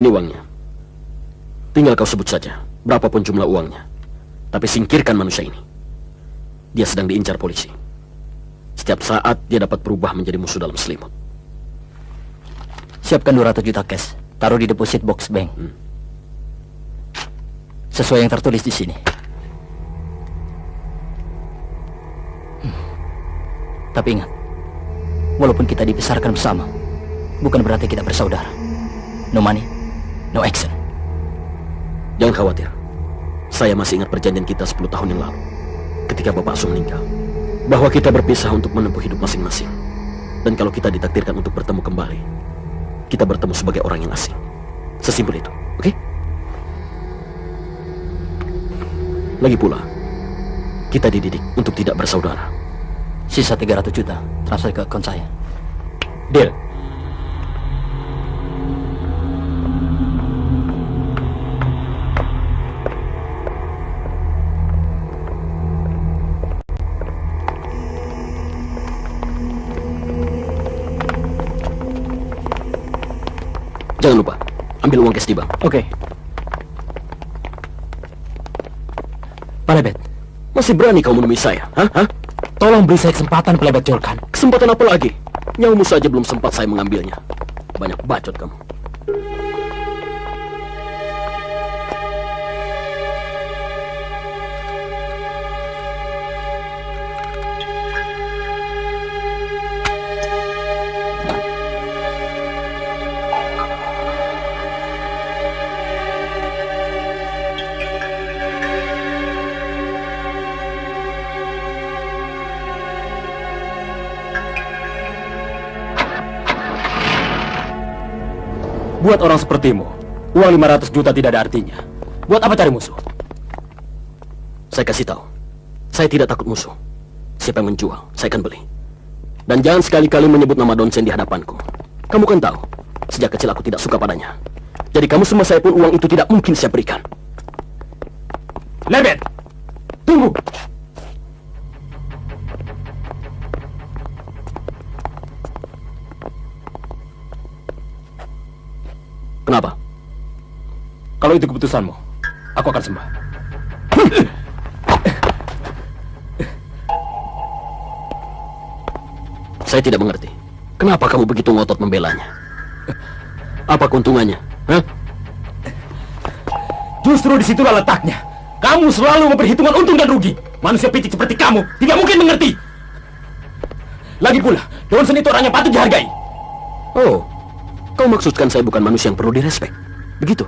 Ini uangnya. Tinggal kau sebut saja berapapun jumlah uangnya. Tapi singkirkan manusia ini. Dia sedang diincar polisi. Setiap saat dia dapat berubah menjadi musuh dalam selimut. Siapkan 200 juta cash. Taruh di deposit box bank. Sesuai yang tertulis di sini. Tapi ingat, walaupun kita dibesarkan bersama, bukan berarti kita bersaudara. No money, no action. Jangan khawatir. Saya masih ingat perjanjian kita 10 tahun yang lalu. Ketika Bapak Asu meninggal. Bahwa kita berpisah untuk menempuh hidup masing-masing. Dan kalau kita ditakdirkan untuk bertemu kembali, kita bertemu sebagai orang yang asing. Sesimpel itu, oke? Lagi pula, kita dididik untuk tidak bersaudara. Sisa 300 juta, transfer ke akun saya. Deal. Jangan lupa, ambil uang cash di bank. Oke. Pak Lebet, masih berani kau menemui saya, hah? Tolong beri saya kesempatan, Pak Lebet Jolkan. Kesempatan apa lagi? Nyawamu saja belum sempat saya mengambilnya. Banyak bacot kamu. Buat orang sepertimu, uang 500 juta tidak ada artinya. Buat apa cari musuh? Saya kasih tahu, saya tidak takut musuh. Siapa yang menjual, saya akan beli. Dan jangan sekali-kali menyebut nama Donsen di hadapanku. Kamu kan tahu, sejak kecil aku tidak suka padanya. Jadi kamu semua saya pun uang itu tidak mungkin saya berikan. Lebet, tunggu. Kenapa? Kalau itu keputusanmu, aku akan sembah. Saya tidak mengerti. Kenapa kamu begitu ngotot membelanya? Apa keuntungannya? Hah? Justru disitulah letaknya. Kamu selalu memperhitungkan untung dan rugi. Manusia picik seperti kamu tidak mungkin mengerti. Lagi pula, Donsen itu orang yang patut dihargai. Oh, kau maksudkan saya bukan manusia yang perlu direspek? Begitu?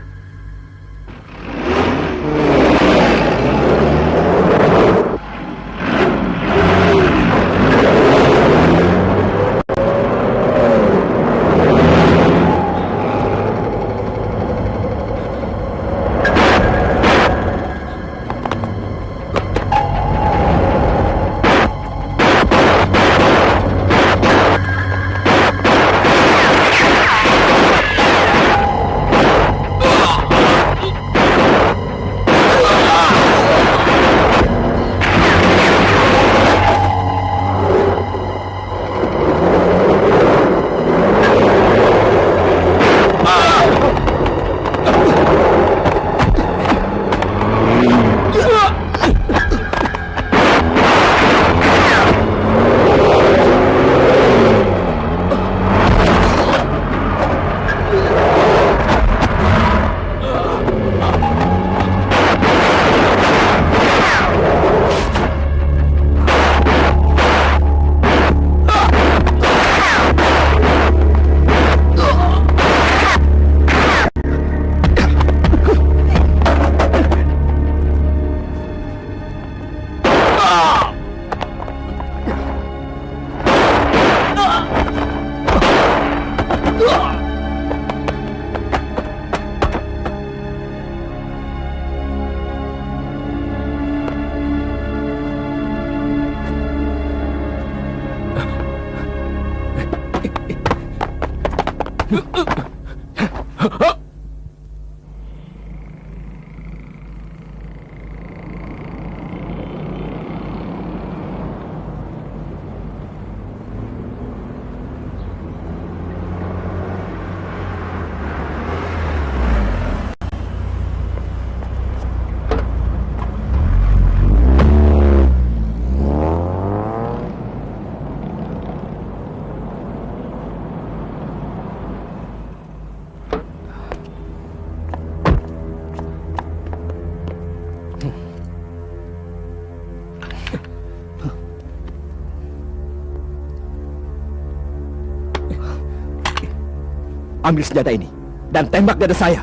ambil senjata ini dan tembak dada saya.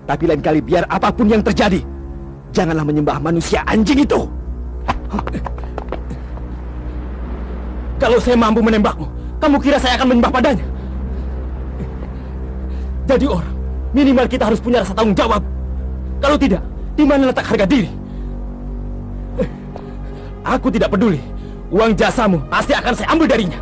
Tapi lain kali biar apapun yang terjadi, janganlah menyembah manusia anjing itu. Kalau saya mampu menembakmu, kamu kira saya akan menyembah padanya? Jadi orang, minimal kita harus punya rasa tanggung jawab. Kalau tidak, di mana letak harga diri? Aku tidak peduli. Uang jasamu pasti akan saya ambil darinya.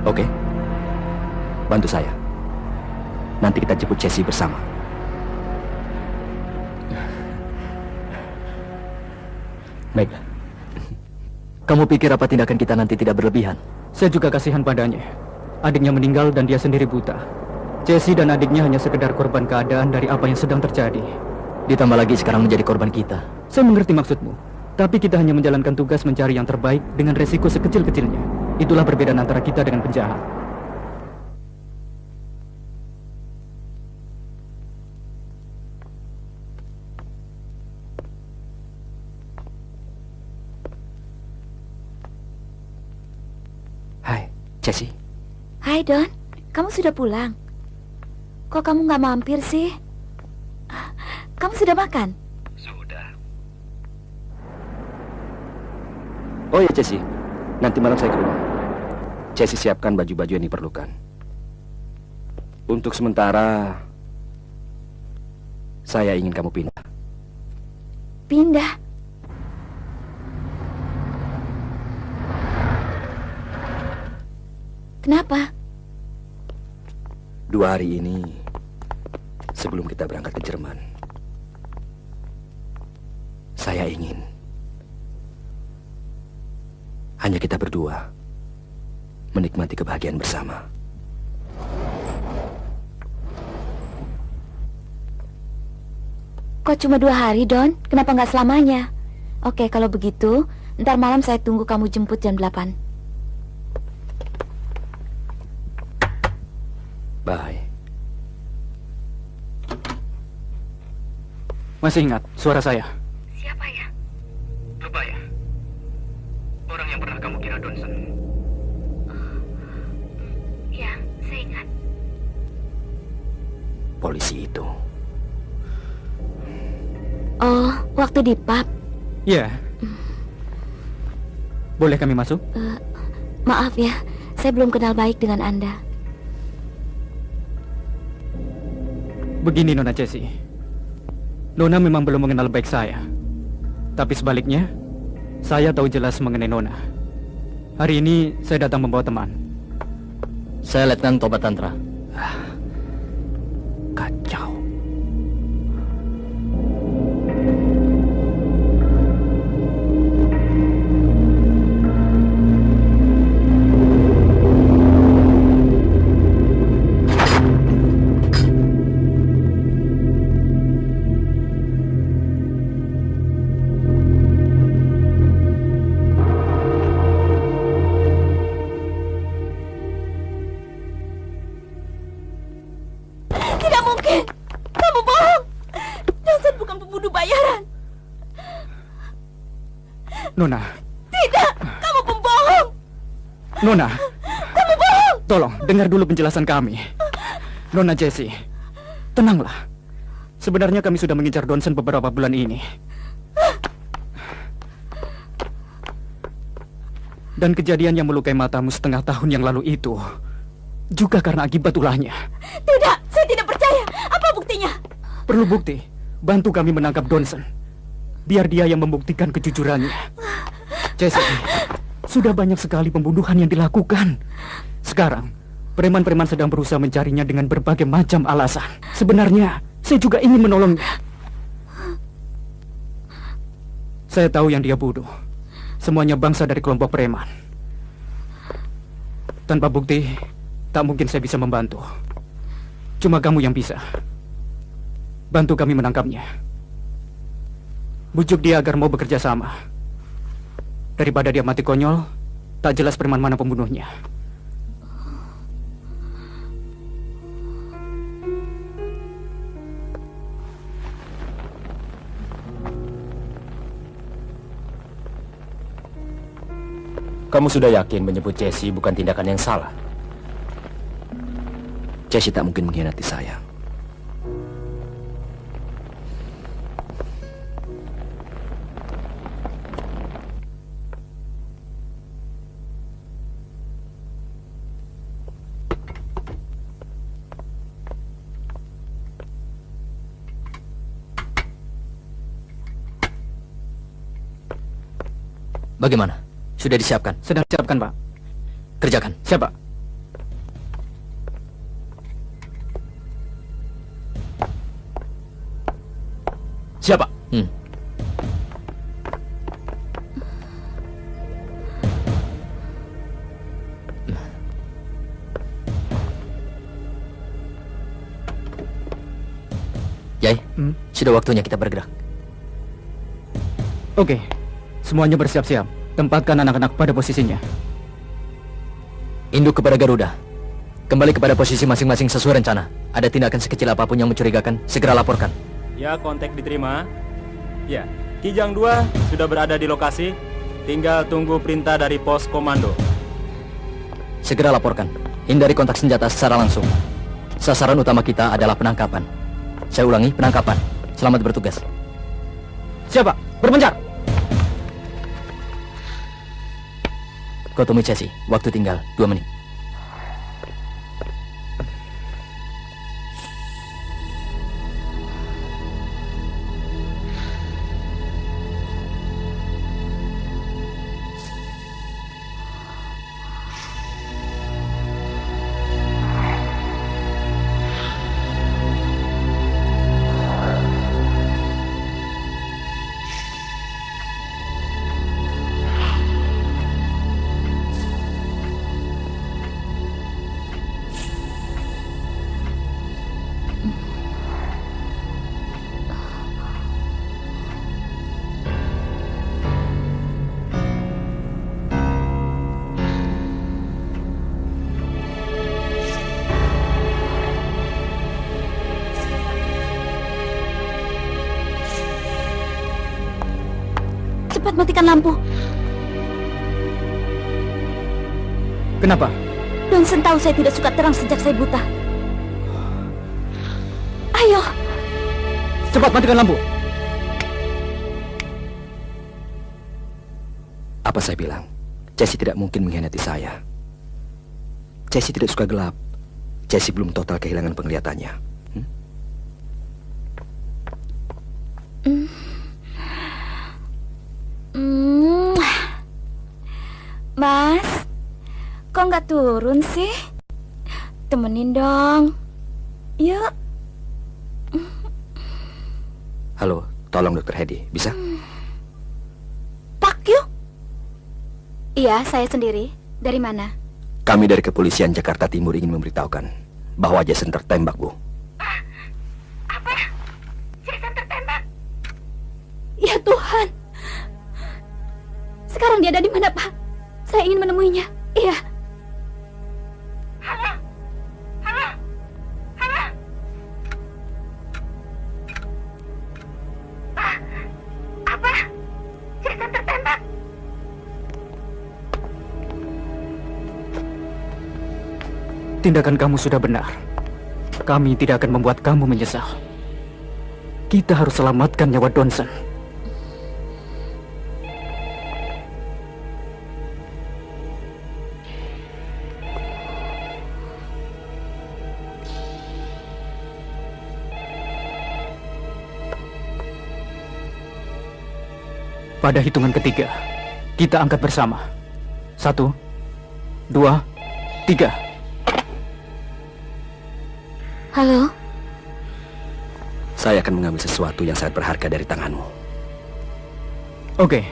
Oke, bantu saya. Nanti kita jemput Jesse bersama. Baiklah. Kamu pikir apa tindakan kita nanti tidak berlebihan? Saya juga kasihan padanya. Adiknya meninggal dan dia sendiri buta. Jesse dan adiknya hanya sekedar korban keadaan dari apa yang sedang terjadi. Ditambah lagi sekarang menjadi korban kita. Saya mengerti maksudmu. Tapi kita hanya menjalankan tugas mencari yang terbaik dengan resiko sekecil-kecilnya. Itulah perbedaan antara kita dengan penjahat. Hai, Jesse. Hai Don, kamu sudah pulang? Kok kamu nggak mampir sih? Kamu sudah makan? Sudah. Oh ya Jesse, nanti malam saya ke rumah. Jesse siapkan baju-baju yang diperlukan. Untuk sementara, saya ingin kamu pindah. Pindah? Kenapa? 2 hari ini, sebelum kita berangkat ke Jerman, saya ingin hanya kita berdua menikmati kebahagiaan bersama. Kok cuma 2 hari, Don? Kenapa nggak selamanya? Oke, kalau begitu, ntar malam saya tunggu kamu jemput jam 8. Bye. Masih ingat suara saya? Siapa ya? Lupa ya? Orang yang pernah kamu kira Donson. Ya, saya ingat. Polisi itu. Oh, waktu di pub. Iya. Boleh kami masuk? Maaf ya, saya belum kenal baik dengan Anda. Begini Nona Jessie. Nona memang belum mengenal baik saya. Tapi sebaliknya, saya tahu jelas mengenai Nona. Hari ini saya datang membawa teman. Saya Letnan Toba Tantra. Kacau. Nona. Tidak, kamu pembohong. Nona. Kamu bohong. Tolong, dengar dulu penjelasan kami. Nona Jessie, tenanglah. Sebenarnya kami sudah mengincar Donson beberapa bulan ini. Dan kejadian yang melukai matamu setengah tahun yang lalu itu juga karena akibat ulahnya. Tidak, saya tidak percaya. Apa buktinya? Perlu bukti. Bantu kami menangkap Donson. Biar dia yang membuktikan kejujurannya. Jessie, sudah banyak sekali pembunuhan yang dilakukan. Sekarang, preman-preman sedang berusaha mencarinya dengan berbagai macam alasan. Sebenarnya, saya juga ingin menolongnya. Saya tahu yang dia bunuh. Semuanya bangsa dari kelompok preman. Tanpa bukti, tak mungkin saya bisa membantu. Cuma kamu yang bisa. Bantu kami menangkapnya. Bujuk dia agar mau bekerja sama. Daripada dia mati konyol, tak jelas preman mana pembunuhnya. Kamu sudah yakin menyebut Jesse bukan tindakan yang salah? Jesse tak mungkin mengkhianati saya. Bagaimana? Sudah disiapkan? Sedang disiapkan, Pak. Kerjakan. Siapa? Siapa? Yai, sudah waktunya kita bergerak. Oke, semuanya bersiap-siap. Tempatkan anak-anak pada posisinya. Induk kepada Garuda. Kembali kepada posisi masing-masing sesuai rencana. Ada tindakan sekecil apapun yang mencurigakan, segera laporkan. Ya, kontak diterima. Ya, Kijang 2 sudah berada di lokasi. Tinggal tunggu perintah dari pos komando. Segera laporkan. Hindari kontak senjata secara langsung. Sasaran utama kita adalah penangkapan. Saya ulangi, penangkapan. Selamat bertugas. Siapa? Berpencar! Kau temui Jesse. Waktu tinggal 2 menit. Cepat matikan lampu. Kenapa? Johnson tahu saya tidak suka terang sejak saya buta. Ayo. Cepat matikan lampu. Apa saya bilang? Jesse tidak mungkin mengkhianati saya. Jesse tidak suka gelap. Jesse belum total kehilangan penglihatannya. Mas, kok nggak turun sih? Temenin dong. Yuk. Halo, tolong Dokter Hedi, bisa? Pak yuk. Iya, saya sendiri. Dari mana? Kami dari Kepolisian Jakarta Timur ingin memberitahukan bahwa Jason tertembak, Bu. Apa? Jason tertembak? Ya Tuhan. Sekarang dia ada di mana, Pak? Saya ingin menemuinya. Iya. Halo. Halo. Halo. Pak, apa? Jason tertembak. Tindakan kamu sudah benar. Kami tidak akan membuat kamu menyesal. Kita harus selamatkan nyawa Johnson. Pada hitungan ketiga, kita angkat bersama. 1, 2, 3. Halo. Saya akan mengambil sesuatu yang sangat berharga dari tanganmu. Oke.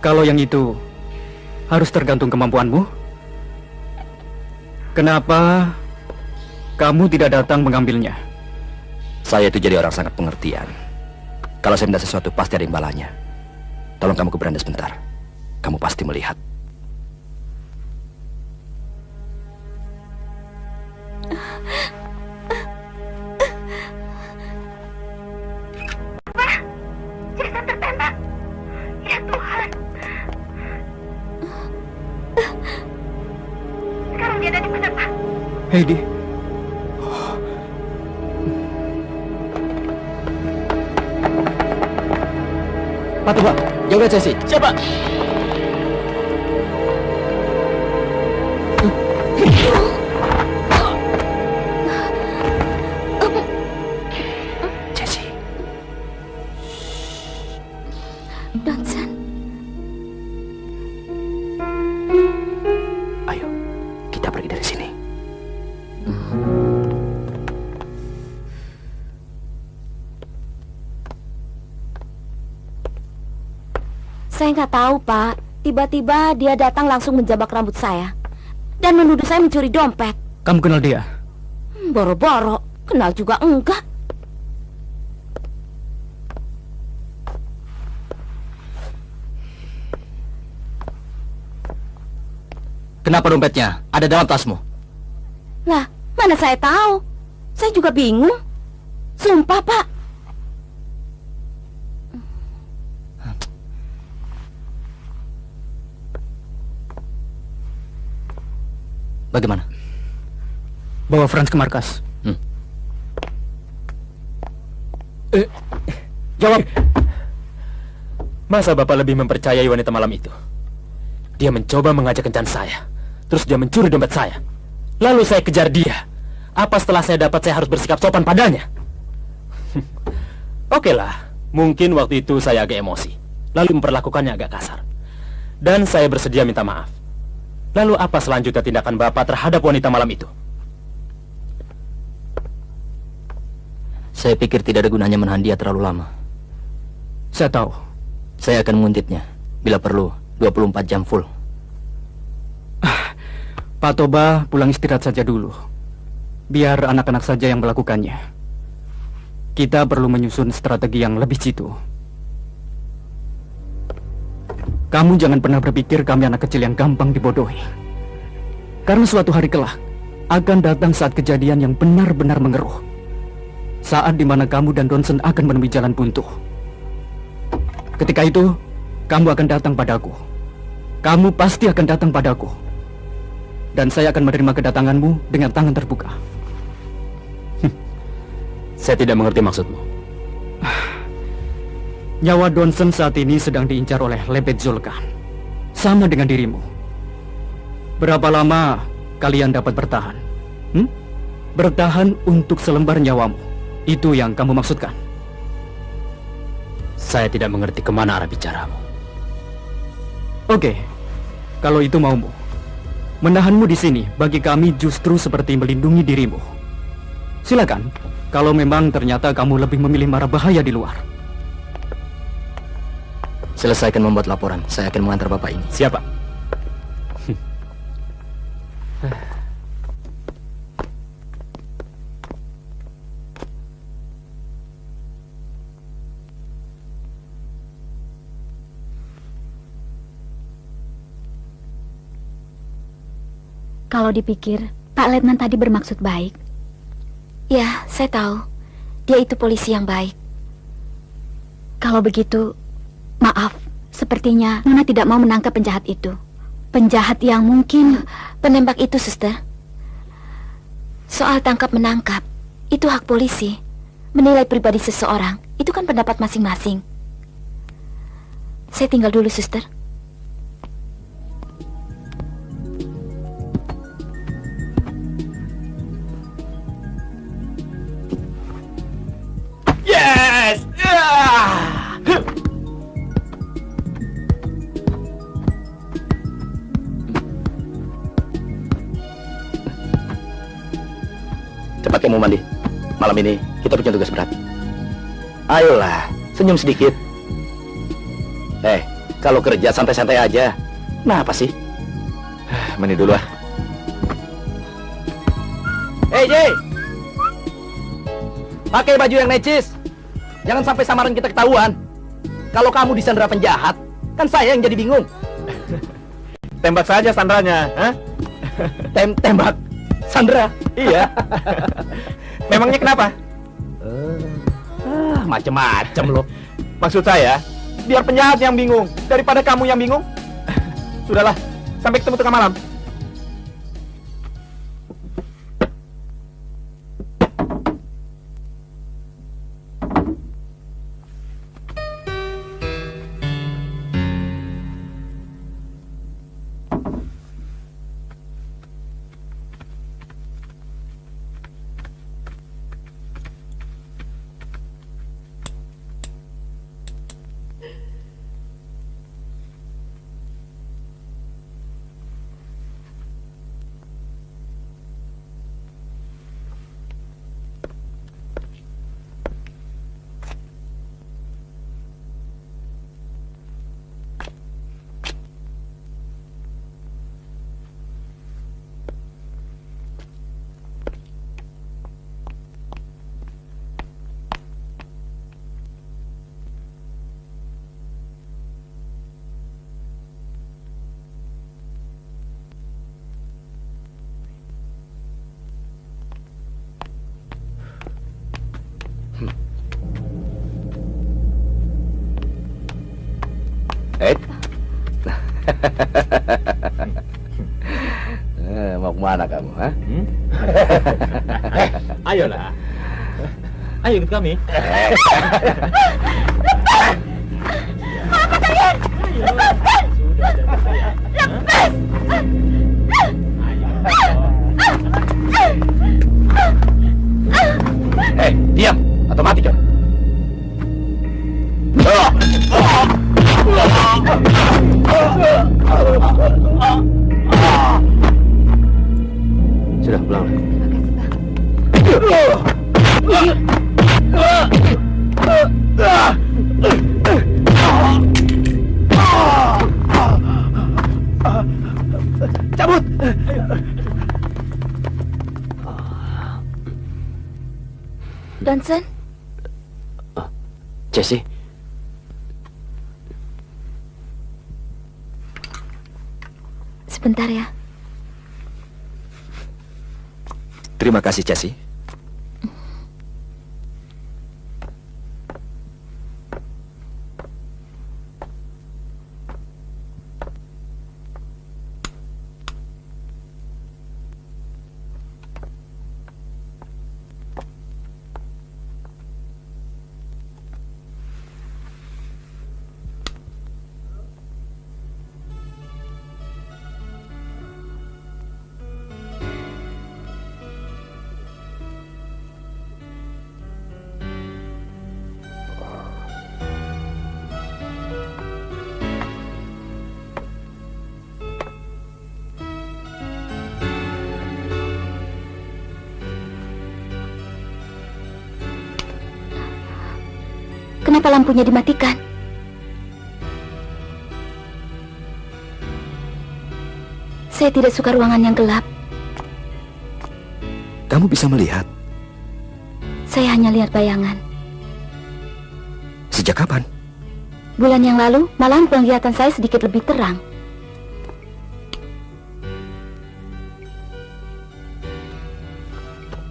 Kalau yang itu harus tergantung kemampuanmu, kenapa kamu tidak datang mengambilnya? Saya itu jadi orang sangat pengertian. Kalau saya minta sesuatu, pasti ada imbalannya. Tolong kamu ke beranda sebentar. Kamu pasti melihat. Jason tertembak. Ya Tuhan. Heidi. Pak Toba, jaga Cesi. Siapa? Jesse. Donson. Ayo, kita pergi dari sini. Saya nggak tahu, Pak. Tiba-tiba dia datang langsung menjabak rambut saya dan menuduh saya mencuri dompet. Kamu kenal dia? Boro-boro, kenal juga enggak. Kenapa dompetnya ada dalam tasmu? Lah, mana saya tahu? Saya juga bingung. Sumpah, Pak. Bagaimana? Bawa Franz ke markas. Jawab. Masa Bapak lebih mempercayai wanita malam itu? Dia mencoba mengajak kencan saya. Terus dia mencuri dompet saya. Lalu saya kejar dia. Apa setelah saya dapat saya harus bersikap sopan padanya? Oke lah, mungkin waktu itu saya agak emosi. Lalu memperlakukannya agak kasar. Dan saya bersedia minta maaf. Lalu apa selanjutnya tindakan Bapak terhadap wanita malam itu? Saya pikir tidak ada gunanya menahan dia terlalu lama. Saya tahu. Saya akan menguntitnya. Bila perlu, 24 jam full. Pak Toba pulang istirahat saja dulu. Biar anak-anak saja yang melakukannya. Kita perlu menyusun strategi yang lebih jitu. Kamu jangan pernah berpikir kami anak kecil yang gampang dibodohi. Karena suatu hari kelak akan datang saat kejadian yang benar-benar mengeruh. Saat dimana kamu dan Donson akan menemui jalan buntu. Ketika itu, kamu akan datang padaku. Kamu pasti akan datang padaku. Dan saya akan menerima kedatanganmu dengan tangan terbuka. Saya tidak mengerti maksudmu. Nyawa Donson saat ini sedang diincar oleh Lebet Zulkan. Sama dengan dirimu. Berapa lama kalian dapat bertahan? Bertahan untuk selembar nyawamu. Itu yang kamu maksudkan? Saya tidak mengerti kemana arah bicaramu. Oke, kalau itu maumu. Menahanmu di sini bagi kami justru seperti melindungi dirimu. Silakan, kalau memang ternyata kamu lebih memilih mara bahaya di luar. Selesaikan membuat laporan. Saya akan mengantar Bapak ini. Siapa? Kalau dipikir, Pak Letnan tadi bermaksud baik. Ya, saya tahu. Dia itu polisi yang baik. Kalau begitu, maaf. Sepertinya Nona tidak mau menangkap penjahat itu. Penjahat yang mungkin penembak itu, suster. Soal tangkap-menangkap, itu hak polisi. Menilai pribadi seseorang, itu kan pendapat masing-masing. Saya tinggal dulu, suster. Yes! Cepat kamu mandi. Malam ini kita punya tugas berat. Ayolah, senyum sedikit. Kalau kerja santai-santai aja. Nah, apa sih? Mandi dulu ah. Jay! Pakai baju yang necis. Jangan sampai samaran kita ketahuan. Kalau kamu disandera penjahat, kan saya yang jadi bingung. Tembak saja sandranya, ha? Tembak? Sandra? Iya. Memangnya kenapa? Macem-macem loh. Maksud saya, biar penjahat yang bingung daripada kamu yang bingung. Sudahlah, sampai ketemu tengah malam. Mau kemana kamu, ha? Ayolah. Ayo ikut kami. Diam atau mati kamu. Sudah pulang. Cabut. Johnson, Jesse. sebentar ya. Terima kasih, Jesse. Kenapa lampunya dimatikan? Saya tidak suka ruangan yang gelap. Kamu bisa melihat. Saya hanya lihat bayangan. Sejak kapan? Bulan yang lalu, malahan penglihatan saya sedikit lebih terang.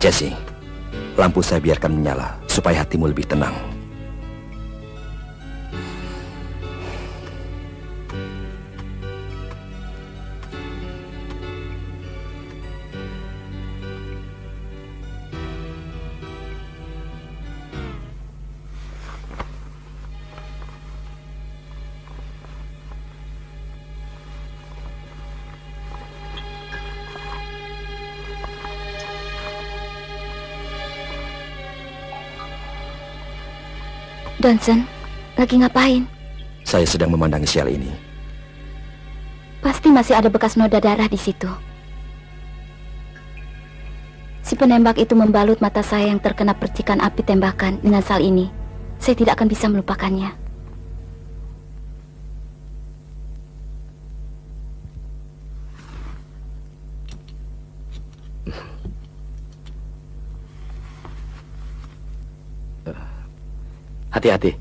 Jesse, lampu saya biarkan menyala supaya hatimu lebih tenang. Johnson, lagi ngapain? Saya sedang memandangi sel ini. Pasti masih ada bekas noda darah di situ. Si penembak itu membalut mata saya yang terkena percikan api tembakan dengan sal ini. Saya tidak akan bisa melupakannya. Hati-hati,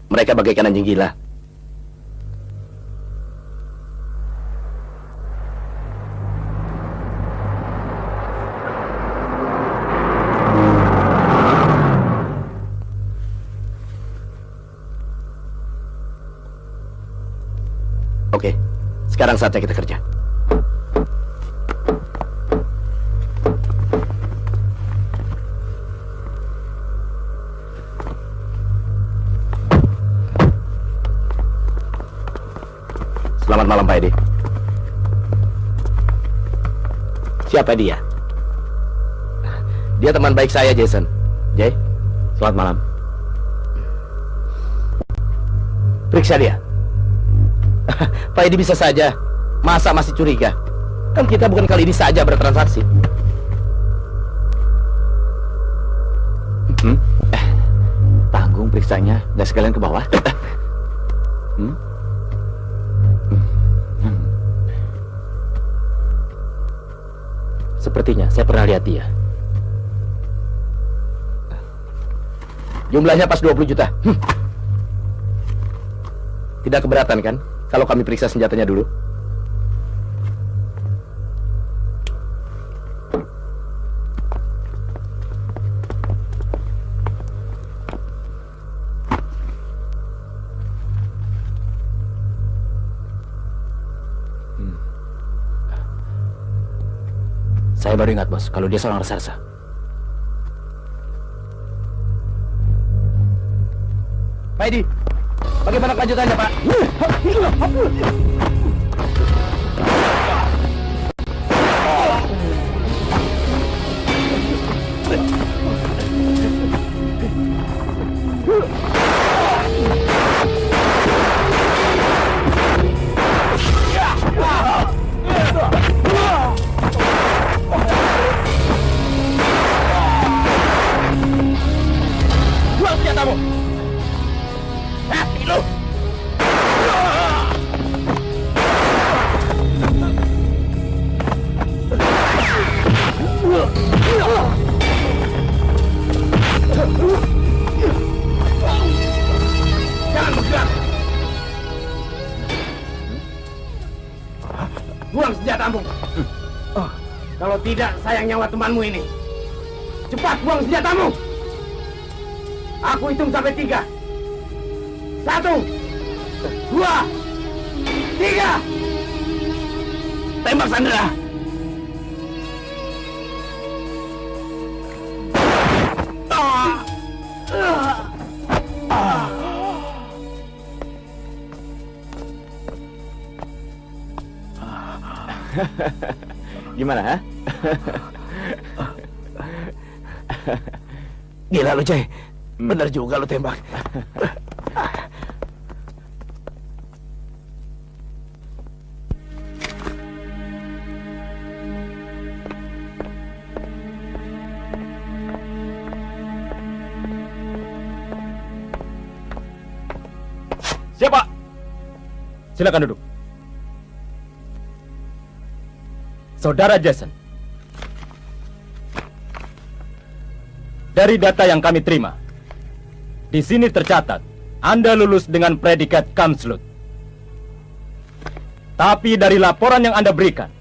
mereka bagaikan anjing gila. Oke, sekarang saatnya kita kerja. Selamat malam, Pak Edi. Siapa dia? Dia teman baik saya, Jason. Jay, selamat malam. Periksa dia. Pak Edi bisa saja. Masa masih curiga? Kan kita bukan kali ini saja bertransaksi. Tanggung periksanya, nggak sekalian ke bawah. Sepertinya saya pernah lihat dia. Jumlahnya pas 20 juta. Tidak keberatan kan kalau kami periksa senjatanya dulu? Saya baru ingat, Bos, kalau dia seorang reserse. Pak Edi, bagaimana kelanjutannya, Pak? Buang senjatamu! Mati lu! Jangan bergerak! Buang senjatamu! Kalau tidak, sayang nyawa temanmu ini. Cepat buang senjatamu! Aku hitung sampai 3. 1, 2, 3. Tembak, Sandra. Gimana, ha? Gila lu, Jay. Bener juga lu tembak. Siapa? Silakan duduk. Saudara Jason, dari data yang kami terima, di sini tercatat Anda lulus dengan predikat Kamslut. Tapi dari laporan yang Anda berikan,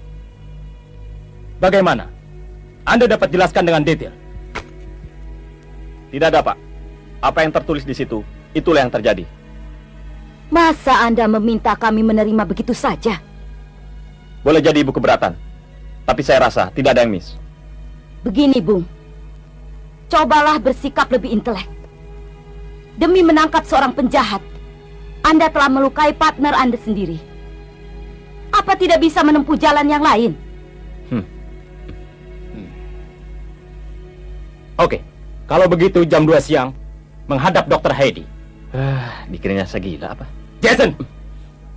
bagaimana? Anda dapat jelaskan dengan detail? Tidak ada, Pak. Apa yang tertulis di situ, itulah yang terjadi. Masa Anda meminta kami menerima begitu saja? Boleh jadi Ibu keberatan, tapi saya rasa tidak ada yang miss. Begini, Bung. Cobalah bersikap lebih intelek. Demi menangkap seorang penjahat, Anda telah melukai partner Anda sendiri. Apa tidak bisa menempuh jalan yang lain? Oke, kalau begitu jam 2 siang menghadap Dr. Heidi. Dikiranya saya gila apa? Jason,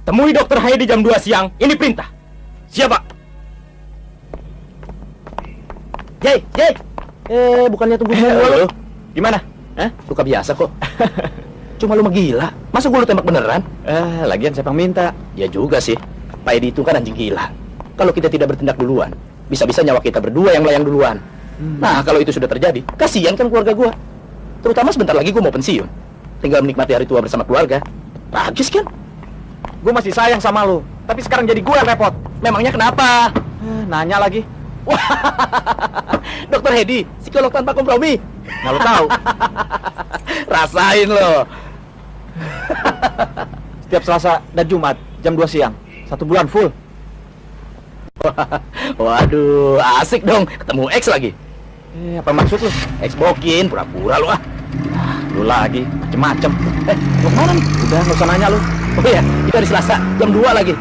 temui Dr. Heidi jam 2 siang. Ini perintah. Siapa? Jay. Bukannya tunggu Lu, gimana? Luka biasa kok. Cuma lu menggila. Masa gua lu tembak beneran? Lagian siapa yang minta? Ya juga sih. Pak Edi itu kan anjing gila. Kalau kita tidak bertindak duluan, bisa-bisa nyawa kita berdua yang melayang duluan. Nah, kalau itu sudah terjadi, kasihan kan keluarga gua. Terutama sebentar lagi gua mau pensiun. Tinggal menikmati hari tua bersama keluarga. Tragis kan? Gue masih sayang sama lu, tapi sekarang jadi gue yang repot. Memangnya kenapa? Nanya lagi. Wah, Dokter Hedi, psikolog tanpa kompromi. Nggak lu tahu. Rasain lo. Setiap Selasa dan Jumat jam 2 siang, 1 bulan full. Waduh, asik dong. Ketemu X lagi. Apa maksud lu? X bokin, pura-pura lu ah. Lu lagi, macem-macem. Mau kemana nih? Udah, nggak usah nanya lu. Oh iya, itu hari Selasa, jam 2 lagi.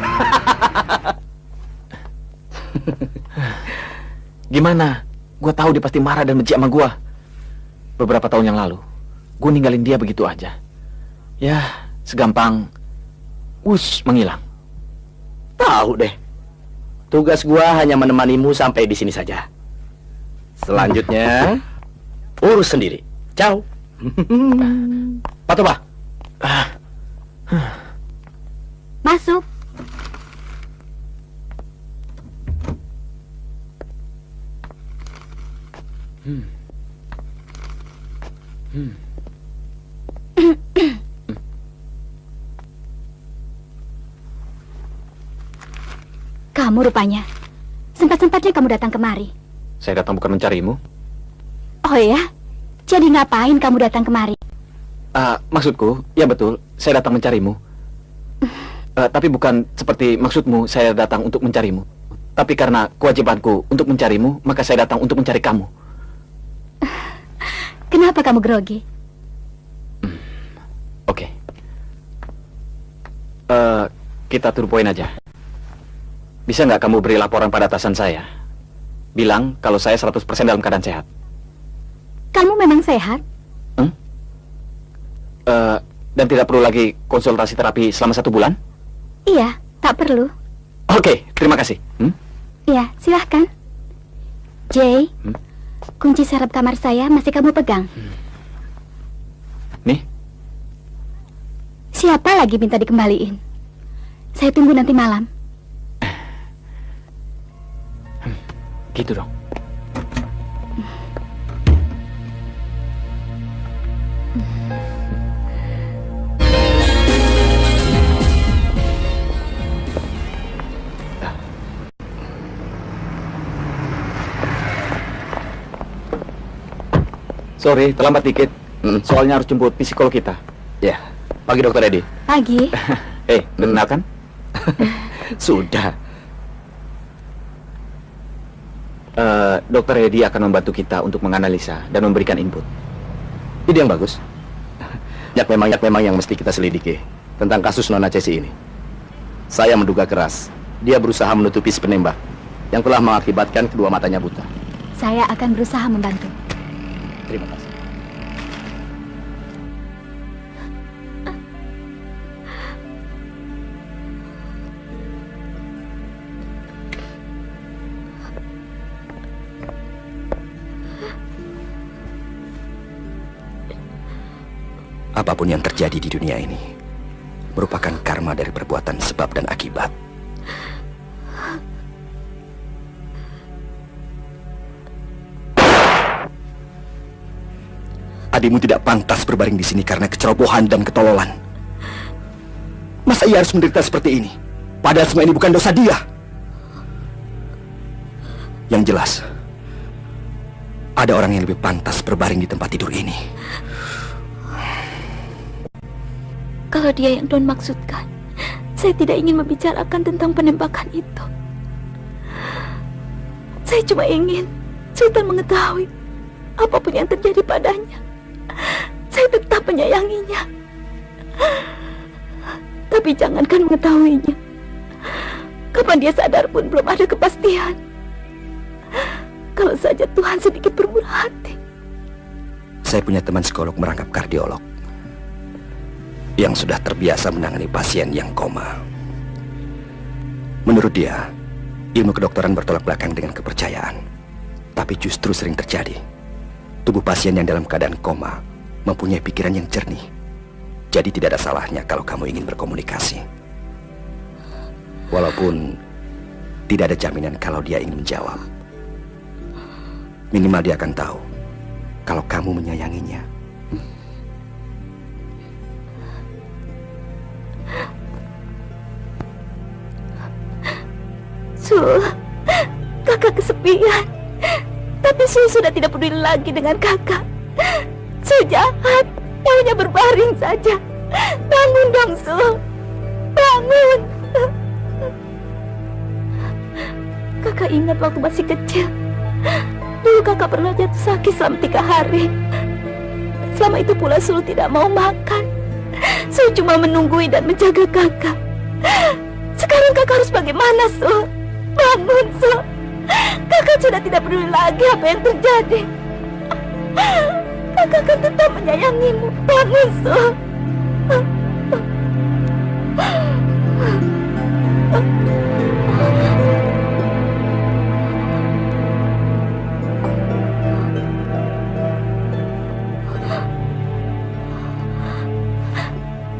Gimana? Gua tahu dia pasti marah dan benci sama gua. Beberapa tahun yang lalu, gua ninggalin dia begitu aja. Ya, segampang menghilang. Tahu deh. Tugas gua hanya menemanimu sampai di sini saja. Selanjutnya, urus sendiri. Ciao. Pak Toba. Masuk. Kamu rupanya. Sempat-sempatnya kamu datang kemari. Saya datang bukan mencarimu. Oh ya? Jadi ngapain kamu datang kemari? Maksudku, ya betul, saya datang mencarimu. Tapi bukan seperti maksudmu, saya datang untuk mencarimu. Tapi karena kewajibanku untuk mencarimu, maka saya datang untuk mencari kamu. Kenapa kamu grogi? Oke. Kita to the point aja. Bisa nggak kamu beri laporan pada atasan saya? Bilang kalau saya 100% dalam keadaan sehat. Kamu memang sehat? Dan tidak perlu lagi konsultasi terapi selama 1 bulan? Iya, tak perlu. Oke, terima kasih. Iya, silahkan. Jay, kunci serep kamar saya masih kamu pegang? Nih. Siapa lagi minta dikembaliin? Saya tunggu nanti malam. Gitu dong. Sorry, terlambat dikit. Soalnya harus jemput psikolog kita. Ya, pagi Dokter Edi. Pagi. Kenal kan? Sudah. Dokter Edi akan membantu kita untuk menganalisa dan memberikan input. Ide yang bagus. Banyak memang yang mesti kita selidiki tentang kasus Nona Cesi ini. Saya menduga keras dia berusaha menutupi si penembak yang telah mengakibatkan kedua matanya buta. Saya akan berusaha membantu. Terima kasih. Apapun yang terjadi di dunia ini merupakan karma dari perbuatan sebab dan akibat. Adikmu tidak pantas berbaring di sini karena kecerobohan dan ketololan. Masa ia harus menderita seperti ini? Padahal semua ini bukan dosa dia. Yang jelas, ada orang yang lebih pantas berbaring di tempat tidur ini. Kalau dia yang Don maksudkan, saya tidak ingin membicarakan tentang penembakan itu. Saya cuma ingin Sultan mengetahui apapun yang terjadi padanya, saya tetap menyayanginya. Tapi jangankan mengetahuinya, kapan dia sadar pun belum ada kepastian. Kalau saja Tuhan sedikit bermurah hati. Saya punya teman psikolog merangkap kardiolog yang sudah terbiasa menangani pasien yang koma. Menurut dia, ilmu kedokteran bertolak belakang dengan kepercayaan. Tapi justru sering terjadi. Tubuh pasien yang dalam keadaan koma mempunyai pikiran yang jernih. Jadi tidak ada salahnya kalau kamu ingin berkomunikasi. Walaupun tidak ada jaminan kalau dia ingin menjawab. Minimal dia akan tahu kalau kamu menyayanginya. Sul, kakak kesepian. Tapi Sul sudah tidak peduli lagi dengan kakak. Sul jahat, maunya berbaring saja. Bangun dong, Sul. Bangun. Kakak ingat waktu masih kecil. Dulu kakak pernah jatuh sakit selama 3 hari. Selama itu pula Sul tidak mau makan. Sul cuma menunggui dan menjaga kakak. Sekarang kakak harus bagaimana, Sul? Bangun, Sul. Kakak sudah tidak peduli lagi apa yang terjadi. Kakak akan tetap menyayangimu. Bangun, Sul.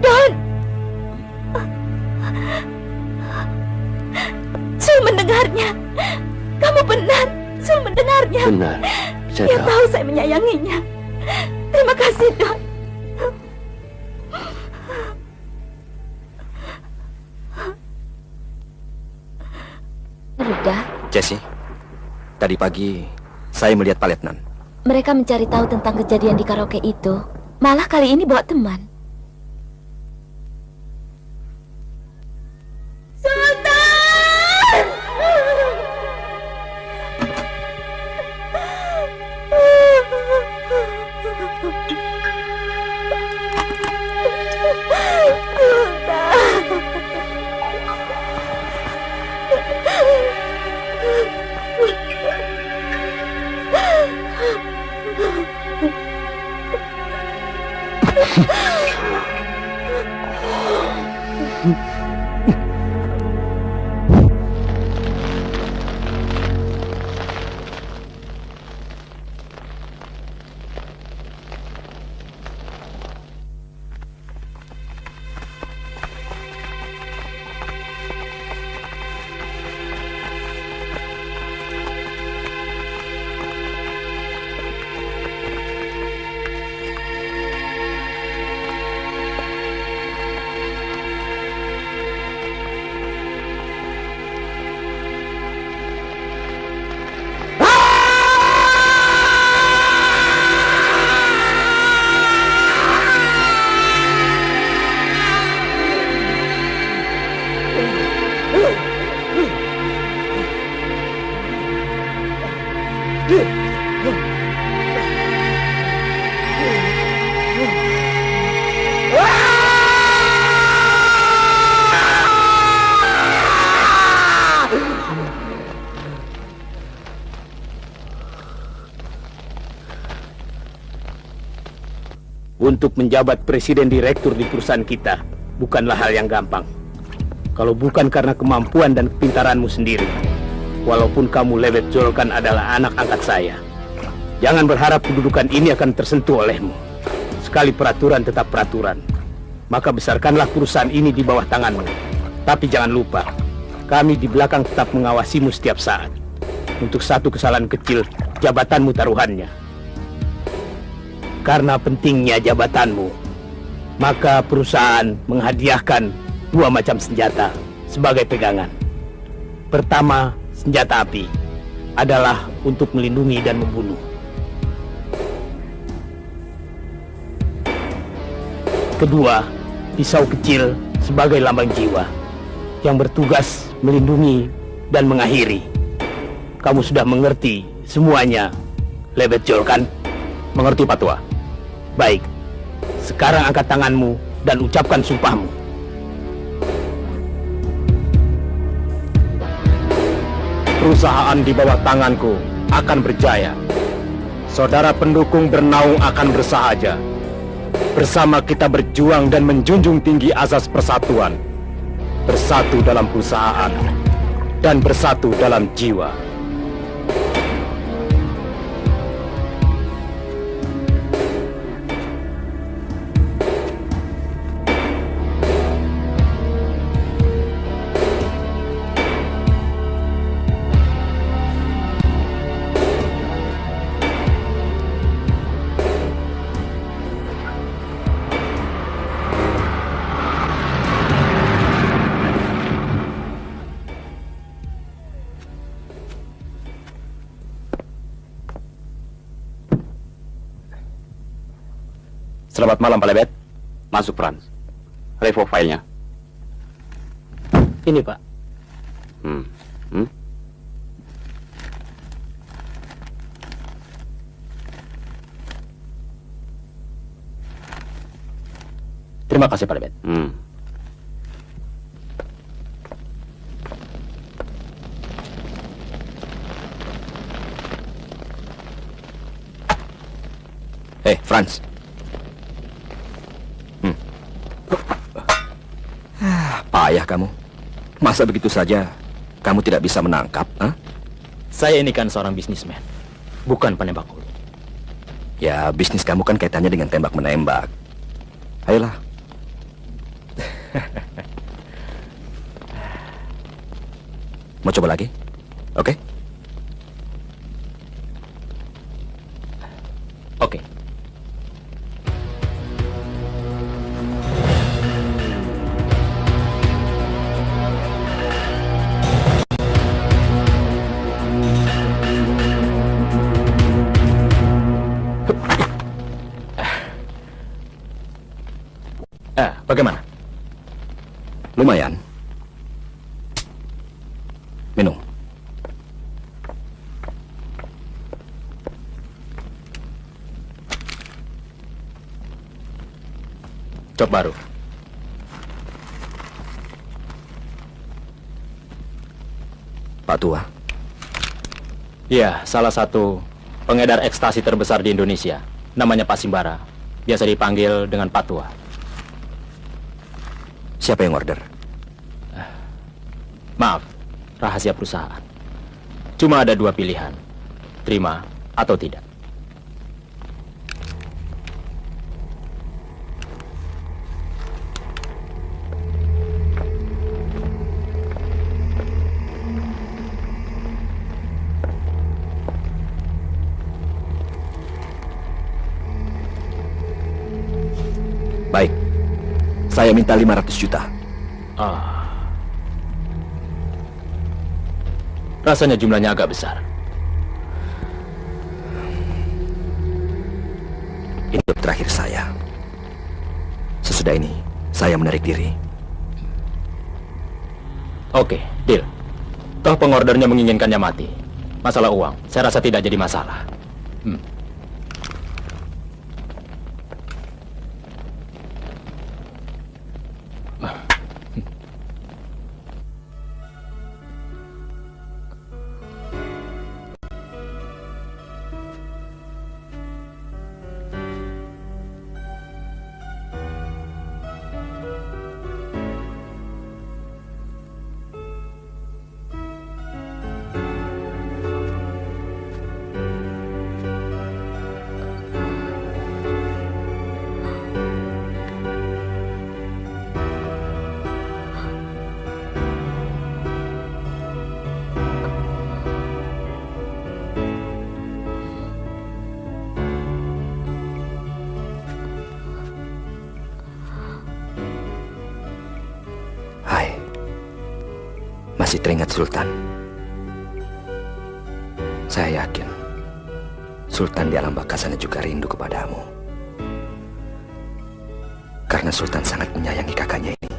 Don. Sul mendengarnya. Kamu benar. Sul mendengarnya. Benar. Dia tahu saya menyayanginya. Terima kasih, Don. Reda, Jesse, tadi pagi saya melihat Pak Letnan. mereka mencari tahu tentang kejadian di karaoke itu. Malah kali ini bawa teman. Sultan! Untuk menjabat presiden direktur di perusahaan kita bukanlah hal yang gampang. Kalau bukan karena kemampuan dan kepintaranmu sendiri, walaupun kamu Lewet Jolkan adalah anak angkat saya, jangan berharap kedudukan ini akan tersentuh olehmu. Sekali peraturan tetap peraturan, maka besarkanlah perusahaan ini di bawah tanganmu. Tapi jangan lupa, kami di belakang tetap mengawasimu setiap saat. Untuk satu kesalahan kecil, jabatanmu taruhannya. Karena pentingnya jabatanmu, maka perusahaan menghadiahkan 2 macam senjata sebagai pegangan. Pertama, senjata api adalah untuk melindungi dan membunuh. Kedua, pisau kecil sebagai lambang jiwa yang bertugas melindungi dan mengakhiri. Kamu sudah mengerti semuanya, Lewet Jolkan? Mengerti, Pak Tua. Baik, sekarang angkat tanganmu dan ucapkan sumpahmu. Perusahaan di bawah tanganku akan berjaya. Saudara pendukung bernaung akan bersahaja. Bersama kita berjuang dan menjunjung tinggi azas persatuan. Bersatu dalam perusahaan dan bersatu dalam jiwa. Selamat malam, Pak Lewet. Masuk, Franz. Revo filenya. Ini, Pak. Terima kasih, Pak Lewet. Franz. Payah kamu. Masa begitu saja kamu tidak bisa menangkap? Saya ini kan seorang bisnismen, bukan penembak hulu. Ya, bisnis kamu kan kaitannya dengan tembak-menembak. Ayolah. Mau coba lagi? Oke? Oke. Bagaimana? Lumayan. Minum. Job baru. Pak Tua. Iya, salah satu pengedar ekstasi terbesar di Indonesia. Namanya Pak Simbara. Biasa dipanggil dengan Pak Tua. Siapa yang order? Maaf, rahasia perusahaan. Cuma ada 2 pilihan, terima atau tidak. Baik, saya minta 500 juta. Rasanya jumlahnya agak besar. Ini job terakhir saya. Sesudah ini, saya menarik diri. Oke, deal. Toh pengordernya menginginkannya mati. Masalah uang, saya rasa tidak jadi masalah. Masih teringat Sultan? Saya yakin Sultan di alam baka sana juga rindu kepadamu. Karena Sultan sangat menyayangi kakaknya ini.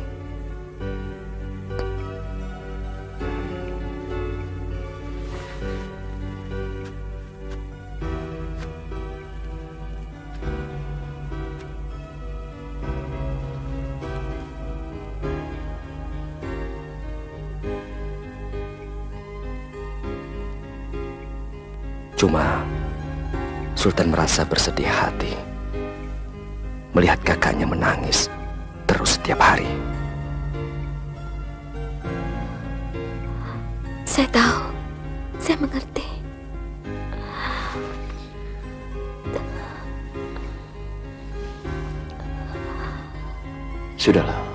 Cuma Sultan merasa bersedih hati melihat kakaknya menangis terus setiap hari. Saya tahu, saya mengerti. Sudahlah.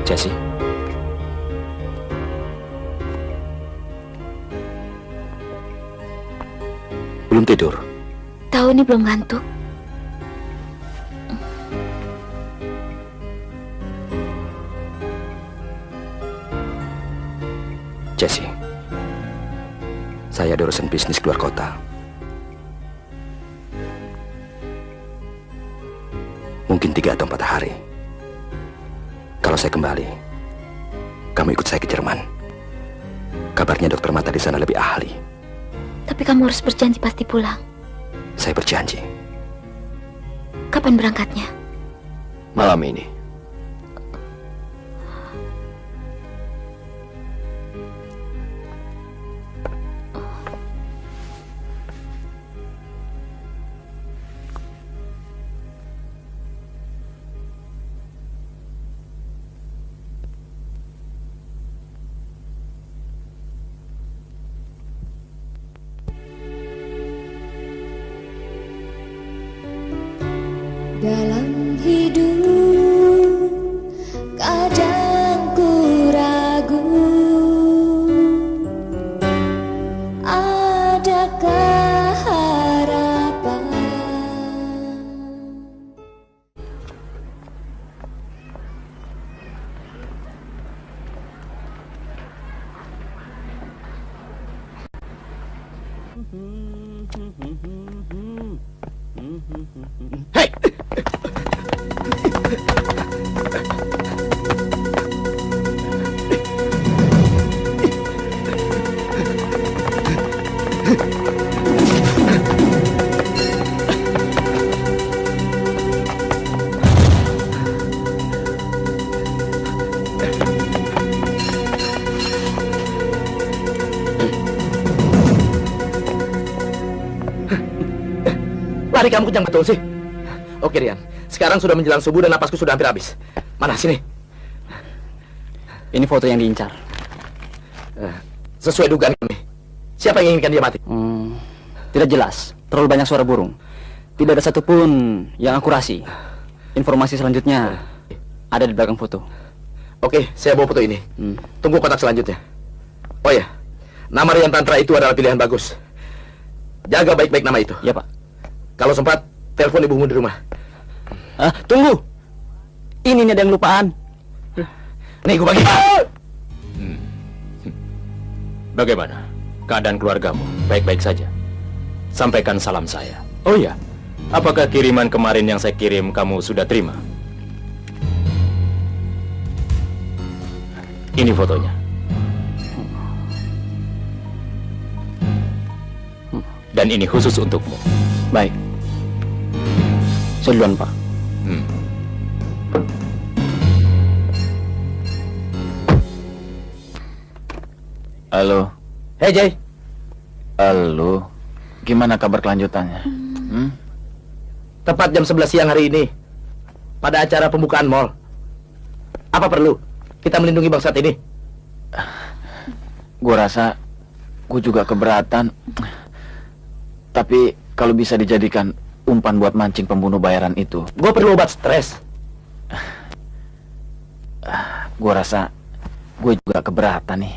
Jesse. Belum tidur? Tahu ini belum ngantuk. Jesse, saya ada urusan bisnis keluar kota. Mungkin 3 atau 4 hari. Kalau saya kembali, kamu ikut saya ke Jerman. Kabarnya dokter mata di sana lebih ahli. Tapi kamu harus berjanji pasti pulang. Saya berjanji. Kapan berangkatnya? Malam ini. Dalam hidup kadang ku ragu, adakah harapan? Hei! Lari kamu kencang betul sih. Oke, Rian. Sekarang sudah menjelang subuh dan napasku sudah hampir habis. Mana sini? Ini foto yang diincar. Sesuai dugaan kami. Siapa yang inginkan dia mati? Tidak jelas. Terlalu banyak suara burung. Tidak ada satupun yang akurasi. Informasi selanjutnya ada di belakang foto. Oke, saya bawa foto ini. Tunggu kotak selanjutnya. Oh ya, nama Rian Tantra itu adalah pilihan bagus. Jaga baik-baik nama itu. Ya, Pak. Kalau sempat, telepon ibumu di rumah. Tunggu. Ini ada yang lupaan. Nih, gue bagi. Bagaimana keadaan keluargamu? Baik-baik saja. Sampaikan salam saya. Oh iya, apakah kiriman kemarin yang saya kirim kamu sudah terima? Ini fotonya. Dan ini khusus untukmu. Baik. Saya duluan, Pak. Halo. Hei, Jay. Halo. Gimana kabar kelanjutannya? Tepat jam 11 siang hari ini, pada acara pembukaan mall. Apa perlu kita melindungi bangsat ini? Gue rasa gue juga keberatan. Tapi kalau bisa dijadikan umpan buat mancing pembunuh bayaran itu, Gue perlu obat stres. gue rasa gue juga keberatan nih.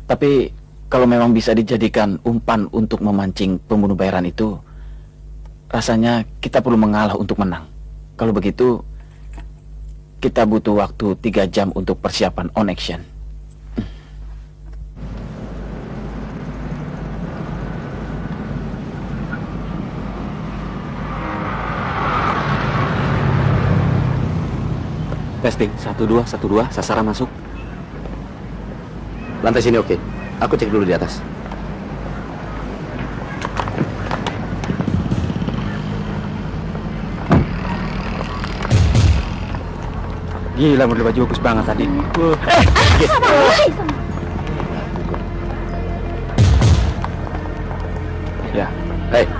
Tapi kalau memang bisa dijadikan umpan untuk memancing pembunuh bayaran itu, rasanya kita perlu mengalah untuk menang. Kalau begitu, kita butuh waktu 3 jam untuk persiapan on action. Testing, 1, 2, 1, 2, sasaran masuk. Lantai sini oke. Aku cek dulu di atas. Gila, model baju bagus banget tadi. Ya. Hei,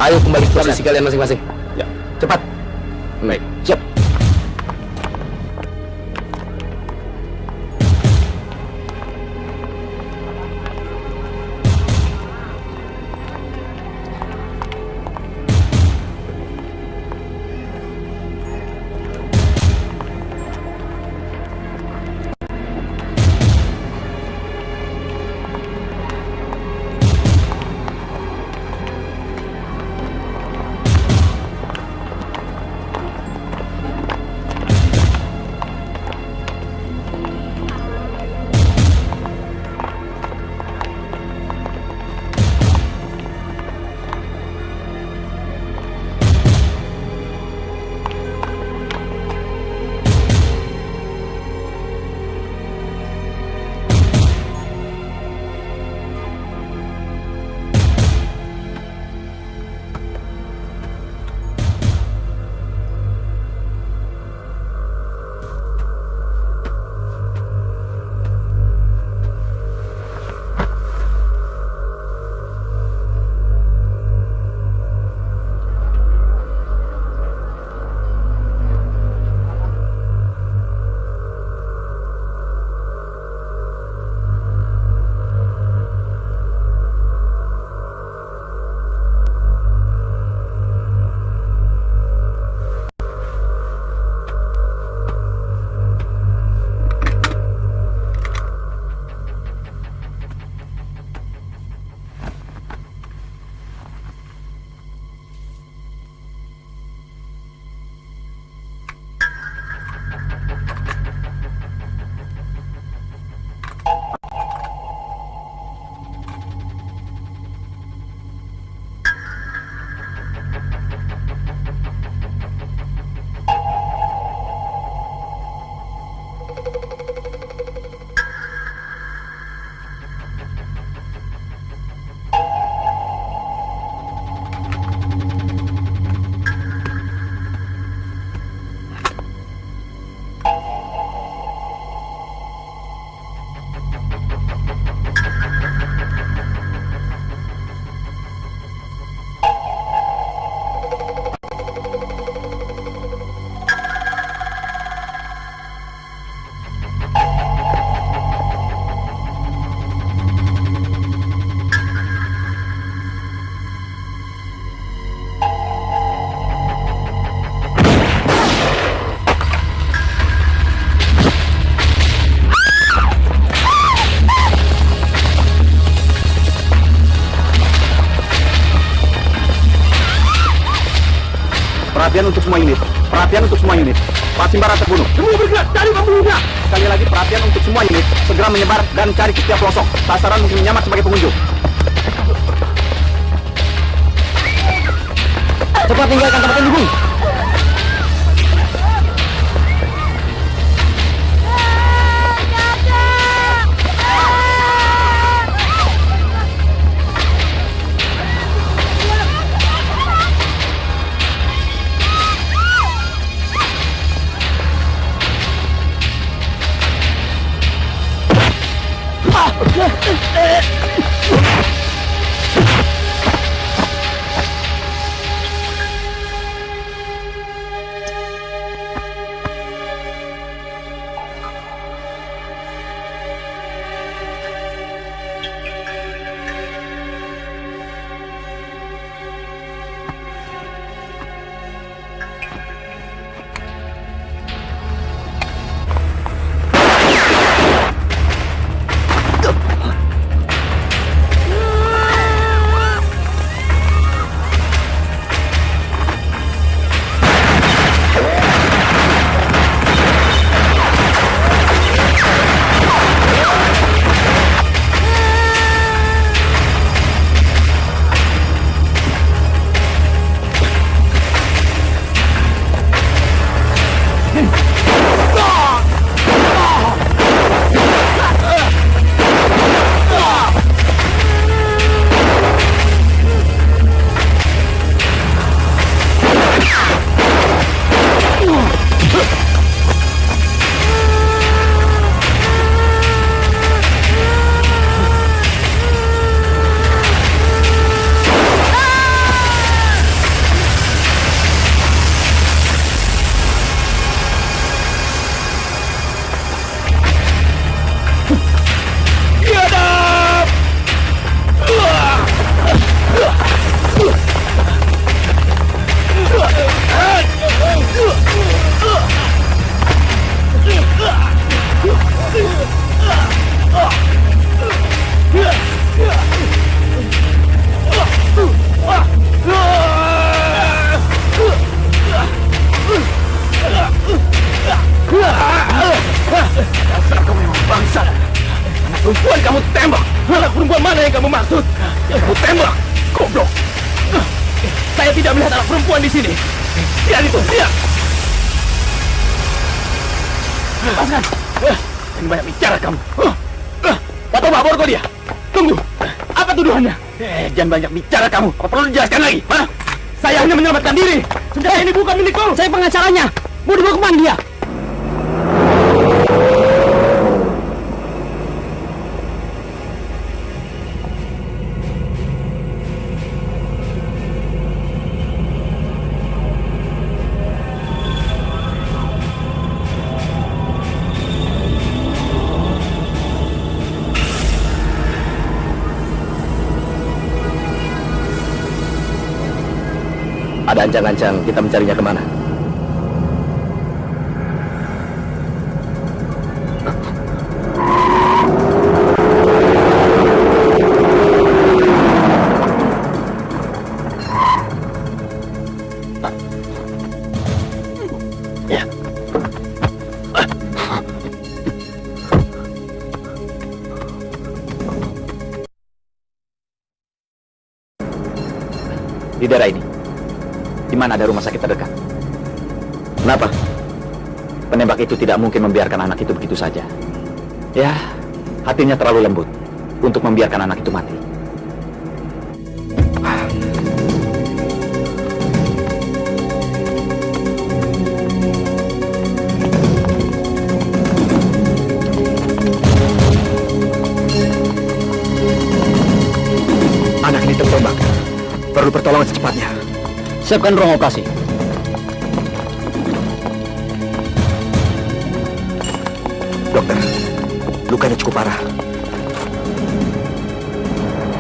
ayo kembali ke posisi kalian masing-masing. Ya. Cepat. Baik. Siap. Perhatian untuk semua unit. Perhatian untuk semua unit. Pak Simbara terbunuh. Semua bergerak, cari pembunuhnya. Sekali lagi perhatian untuk semua unit. Segera menyebar dan cari ke setiap pelosok. Sasaran mungkin menyamar sebagai pengunjung. Cepat tinggalkan tempat ini, Bung. Perempuan kamu tembak. Anak perempuan mana yang kamu maksud? Yang kamu tembak, goblok. Saya tidak melihat anak perempuan di sini. Lihat itu, lihat. Lepaskan. Ini banyak bicara kamu. Atau Pak Borgo dia. Tunggu. Apa tuduhannya? Jangan banyak bicara kamu. Apa perlu dijelaskan lagi? Hah? Saya hanya menyelamatkan diri. Senjata ini bukan milikku. Saya pengacaranya. Mau dibawa kemana dia? Ada ancang-ancang kita mencarinya kemana? Ya. Di daerah ini. Di mana ada rumah sakit terdekat? Kenapa? Penembak itu tidak mungkin membiarkan anak itu begitu saja. Ya, hatinya terlalu lembut untuk membiarkan anak itu mati. Anak ini tertembak. Perlu pertolongan secepatnya. Siapkan ruang operasi. Dokter, lukanya cukup parah.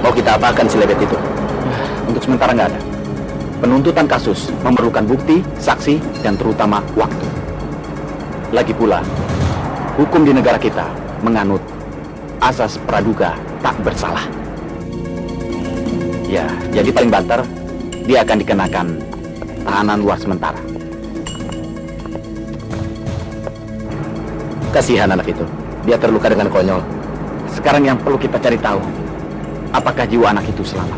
Mau kita apakan si lebet itu? Untuk sementara nggak ada. Penuntutan kasus memerlukan bukti, saksi, dan terutama waktu. Lagi pula, hukum di negara kita menganut asas praduga tak bersalah. Ya, jadi paling banter dia akan dikenakan tahanan luar sementara. Kasihan anak itu. Dia terluka dengan konyol. Sekarang yang perlu kita cari tahu, apakah jiwa anak itu selamat?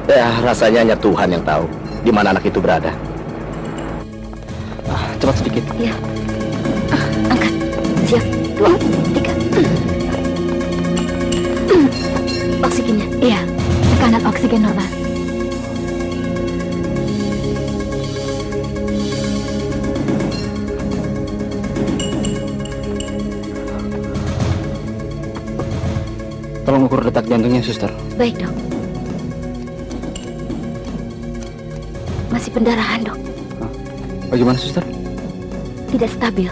Ya, rasanya hanya Tuhan yang tahu di mana anak itu berada. Cepat sedikit. Iya. Angkat. Siap. 2, 3. Oksigennya. Iya. Tekanan oksigen normal. Tolong ukur detak jantungnya, suster. Baik, dok. Masih pendarahan, dok. Bagaimana, suster? Tidak stabil.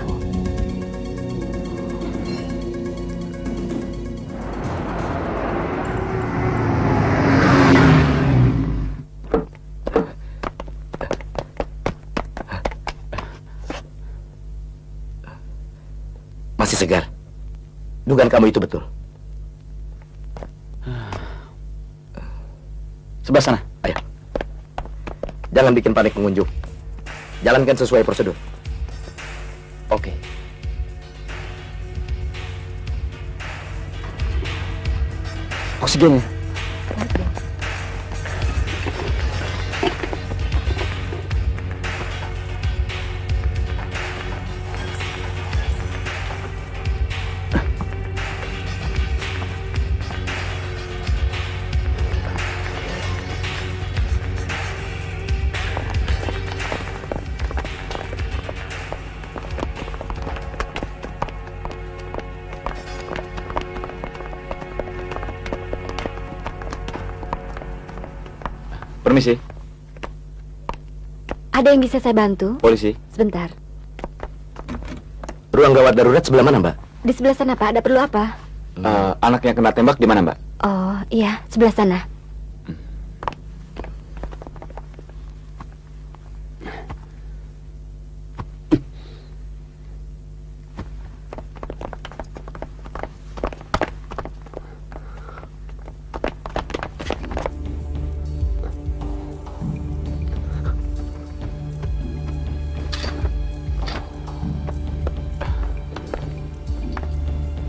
Masih segar. Dugaan kamu itu betul. Sebelah sana. Ayo. Jangan bikin panik pengunjung. Jalankan sesuai prosedur. Oke. Oksigennya. Permisi, Ada yang bisa saya bantu? polisi. Sebentar. Ruang gawat darurat sebelah mana, Mbak? Di sebelah sana, Pak. Ada perlu apa? Anak yang kena tembak di mana, Mbak? Oh, iya. Sebelah sana.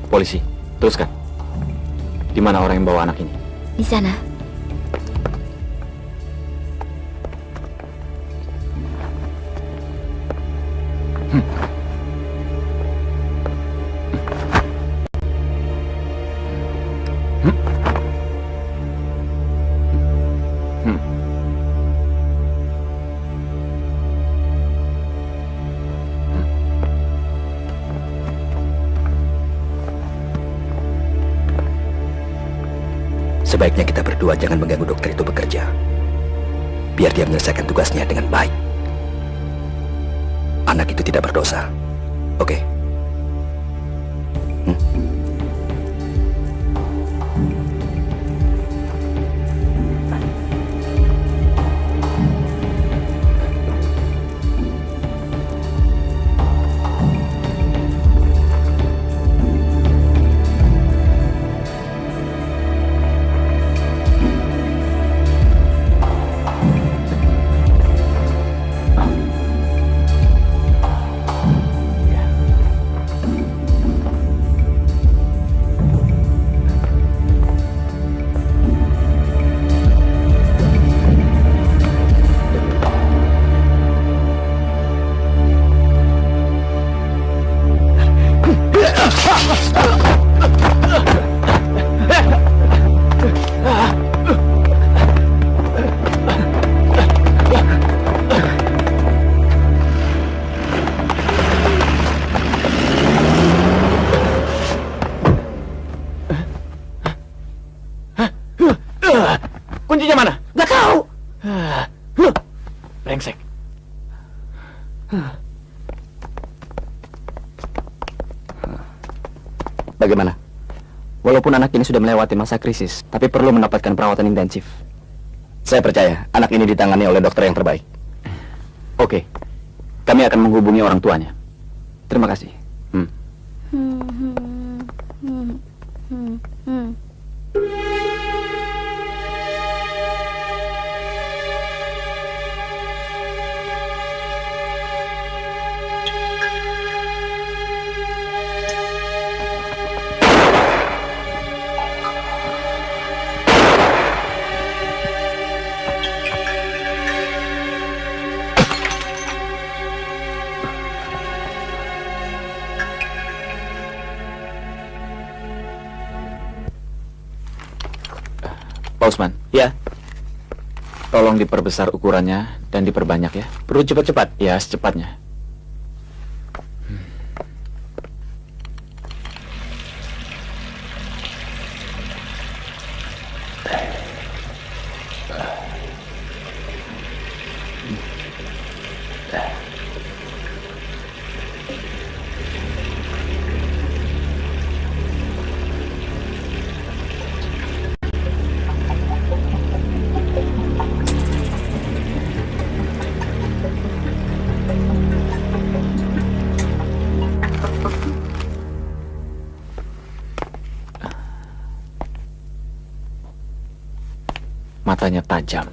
Polisi, teruskan. Di mana orang yang bawa anak ini? Di sana. Sebaiknya kita berdua jangan mengganggu dokter itu bekerja. Biar dia menyelesaikan tugasnya dengan baik. Anak itu tidak berdosa. Oke? Kuncinya mana? Nggak tahu. Brengsek. Bagaimana? Walaupun anak ini sudah melewati masa krisis, tapi perlu mendapatkan perawatan intensif. Saya percaya anak ini ditangani oleh dokter yang terbaik. Oke. Kami akan menghubungi orang tuanya. Terima kasih. Pak Usman. Ya, Tolong diperbesar ukurannya dan diperbanyak ya. perlu cepat-cepat. Ya, secepatnya. Matanya tajam,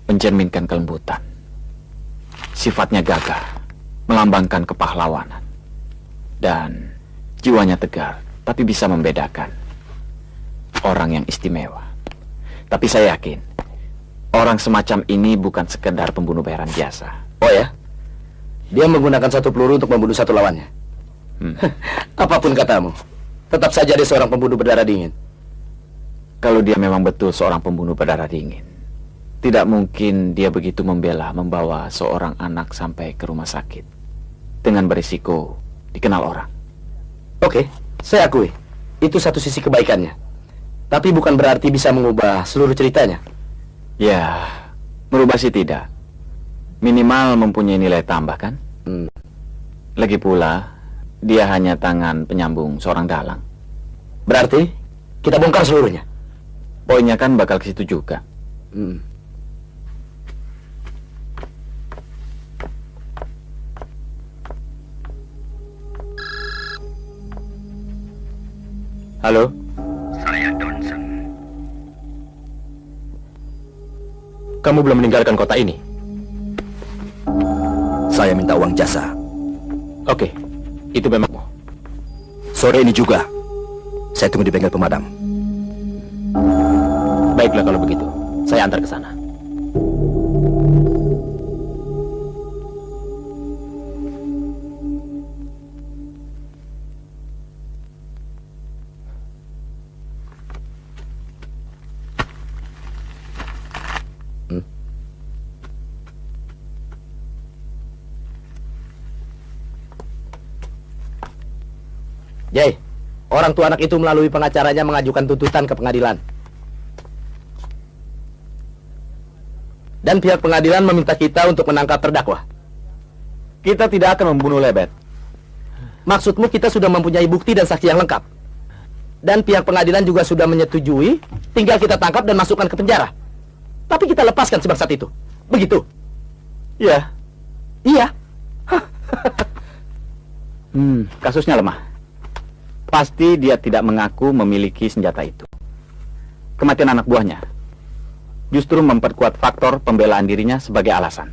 mencerminkan kelembutan. Sifatnya gagah, melambangkan kepahlawanan. Dan jiwanya tegar, tapi bisa membedakan. Orang yang istimewa. Tapi saya yakin, orang semacam ini bukan sekedar pembunuh bayaran biasa. Oh ya? Dia menggunakan satu peluru untuk membunuh satu lawannya. Apapun katamu, tetap saja dia seorang pembunuh berdarah dingin. Kalau dia memang betul seorang pembunuh berdarah dingin, tidak mungkin dia begitu membawa seorang anak sampai ke rumah sakit dengan berisiko dikenal orang. Oke, saya akui, itu satu sisi kebaikannya. Tapi bukan berarti bisa mengubah seluruh ceritanya. Ya, merubah sih tidak. Minimal mempunyai nilai tambah kan? Lagi pula, dia hanya tangan penyambung seorang dalang. Berarti kita bongkar seluruhnya. Poinnya kan bakal ke situ juga. Halo? Saya Donson. Kamu belum meninggalkan kota ini? Saya minta uang jasa. Oke, itu memang. Sore ini juga. Saya tunggu di bengkel pemadam. Baiklah kalau begitu, saya antar ke sana. Jay, orang tua anak itu melalui pengacaranya mengajukan tuntutan ke pengadilan. Dan pihak pengadilan meminta kita untuk menangkap terdakwa. Kita tidak akan membunuh Lebet. Maksudmu kita sudah mempunyai bukti dan saksi yang lengkap. Dan pihak pengadilan juga sudah menyetujui, tinggal kita tangkap dan masukkan ke penjara. Tapi kita lepaskan si bangsat itu. Begitu? Iya. Iya. Kasusnya lemah. Pasti dia tidak mengaku memiliki senjata itu. Kematian anak buahnya justru memperkuat faktor pembelaan dirinya sebagai alasan.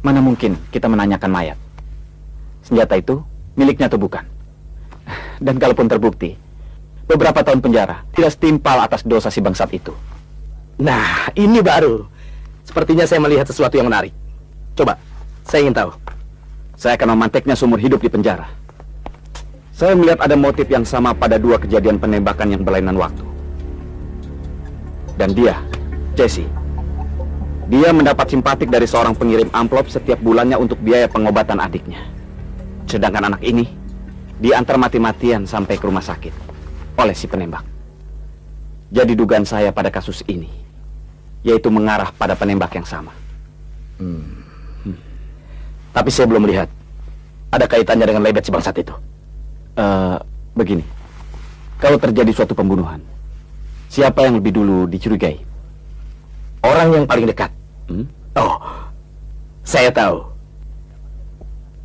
Mana mungkin kita menanyakan mayat. Senjata itu miliknya atau bukan? Dan kalaupun terbukti, beberapa tahun penjara tidak setimpal atas dosa si bangsat itu. Nah, ini baru. Sepertinya saya melihat sesuatu yang menarik. Coba, saya ingin tahu. Saya akan memanteknya seumur hidup di penjara. Saya melihat ada motif yang sama pada dua kejadian penembakan yang berlainan waktu. Dan dia, Jesse, dia mendapat simpatik dari seorang pengirim amplop setiap bulannya untuk biaya pengobatan adiknya. Sedangkan anak ini diantar mati-matian sampai ke rumah sakit oleh si penembak. Jadi dugaan saya pada kasus ini yaitu mengarah pada penembak yang sama. Tapi saya belum melihat ada kaitannya dengan Lebet si bangsat itu. Begini, kalau terjadi suatu pembunuhan, siapa yang lebih dulu dicurigai? Orang yang paling dekat. Oh, saya tahu.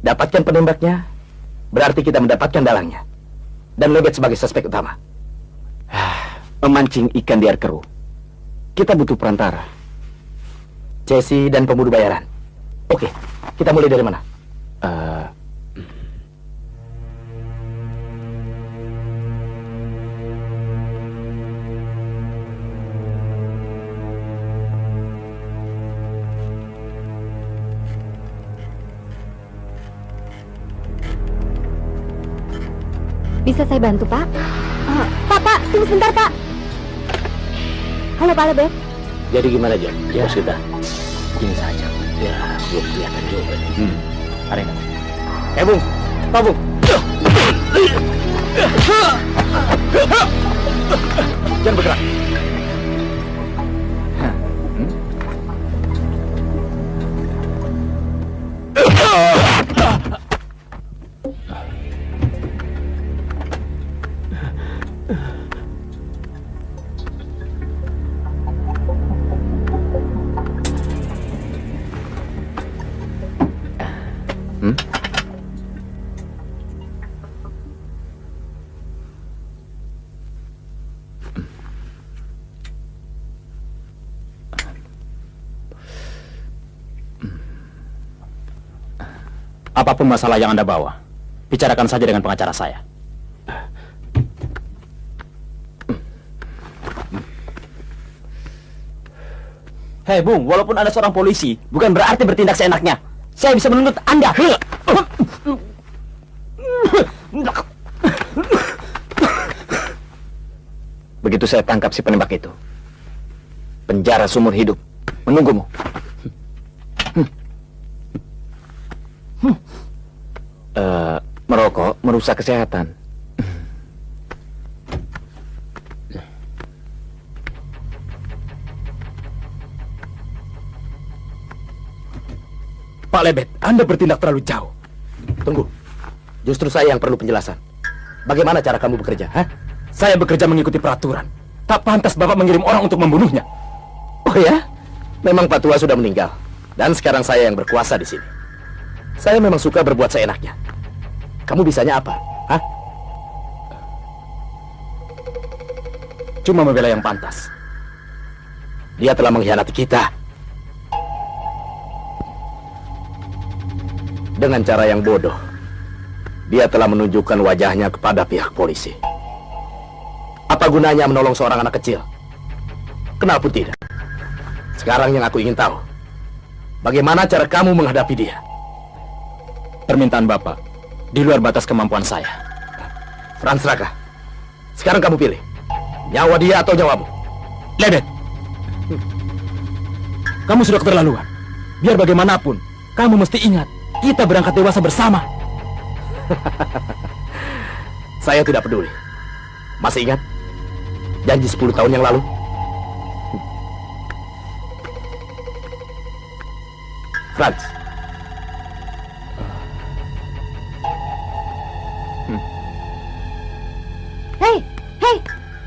Dapatkan penembaknya, berarti kita mendapatkan dalangnya. Dan Lebet sebagai suspek utama. Memancing ikan di air keruh. Kita butuh perantara. Jesse dan pembunuh bayaran. Oke, kita mulai dari mana? Bisa saya bantu, Pak? Pak, tunggu sebentar, Pak. Halo Pak Lebet. Jadi gimana, John? Ya. Bos kita? Ini saja. Ya, belum kelihatan juga. Ada yang Bung. Pak Bung. Jangan bergerak. Apapun masalah yang Anda bawa, bicarakan saja dengan pengacara saya. Hei Bung, walaupun Anda seorang polisi, bukan berarti bertindak seenaknya. Saya bisa menuntut Anda. Begitu saya tangkap si penembak itu, penjara seumur hidup menunggumu. Merokok merusak kesehatan. Pak Lebet, Anda bertindak terlalu jauh. Tunggu. Justru saya yang perlu penjelasan. Bagaimana cara kamu bekerja? Hah? Saya bekerja mengikuti peraturan. Tak pantas Bapak mengirim orang untuk membunuhnya. Oh ya? Memang Pak Tua sudah meninggal. Dan sekarang saya yang berkuasa di sini. Saya memang suka berbuat seenaknya. Kamu bisanya apa? Hah? Cuma membela yang pantas. Dia telah mengkhianati kita. Dengan cara yang bodoh. Dia telah menunjukkan wajahnya kepada pihak polisi. Apa gunanya menolong seorang anak kecil? Kenapa tidak? Sekarang yang aku ingin tahu, bagaimana cara kamu menghadapi dia? Permintaan Bapak di luar batas kemampuan saya. Franz Raka, sekarang kamu pilih, nyawa dia atau nyawamu? Lebet, kamu sudah keterlaluan. Biar bagaimanapun, kamu mesti ingat, kita berangkat dewasa bersama. Saya tidak peduli. Masih ingat janji 10 tahun yang lalu? Franz. Hei,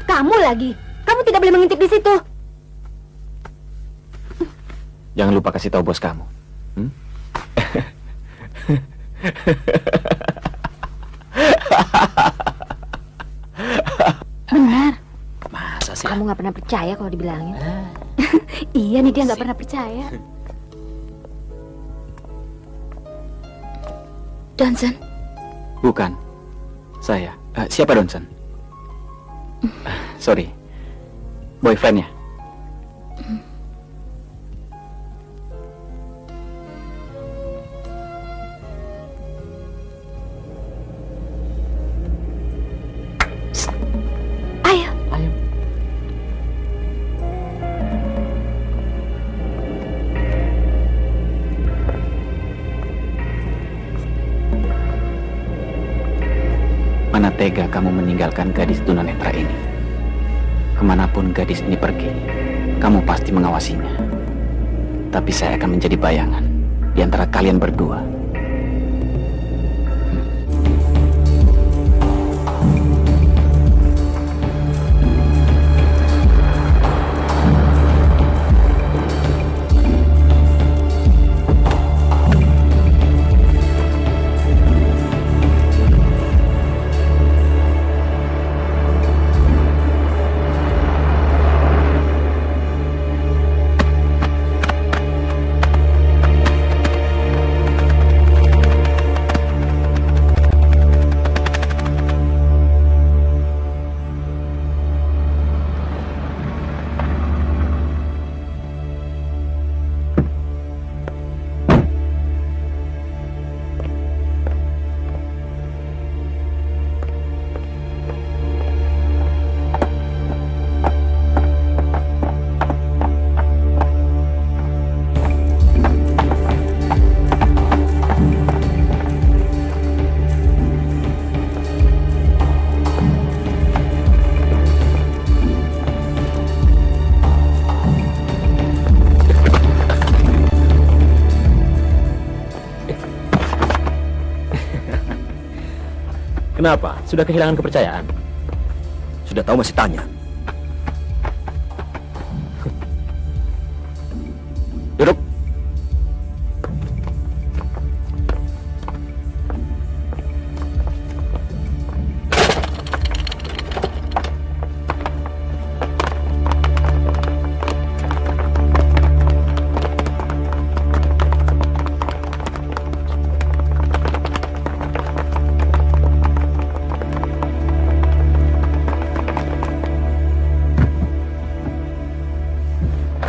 kamu lagi. Kamu tidak boleh mengintip di situ. Jangan lupa kasih tahu bos kamu. Benar. Masa sih? Kamu nggak pernah percaya kalau dibilangin. Iya nih, dia nggak pernah percaya. Johnson. Bukan. Saya. Siapa Johnson? Sorry. Boyfriendnya. Ayo. Ayo. Mana tega kamu meninggalkan gadis tunanetra ini. Kemanapun gadis ini pergi, kamu pasti mengawasinya. Tapi saya akan menjadi bayangan di antara kalian berdua. Kenapa? Sudah kehilangan kepercayaan? Sudah tahu masih tanya. Duduk.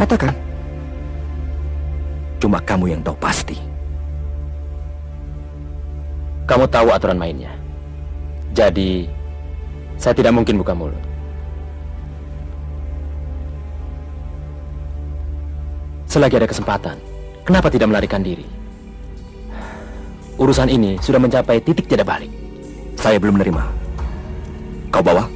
Katakan. Cuma kamu yang tahu pasti. Kamu tahu aturan mainnya. Jadi, saya tidak mungkin buka mulut. Selagi ada kesempatan, kenapa tidak melarikan diri? Urusan ini sudah mencapai titik tidak balik. Saya belum menerima. Kau bawa?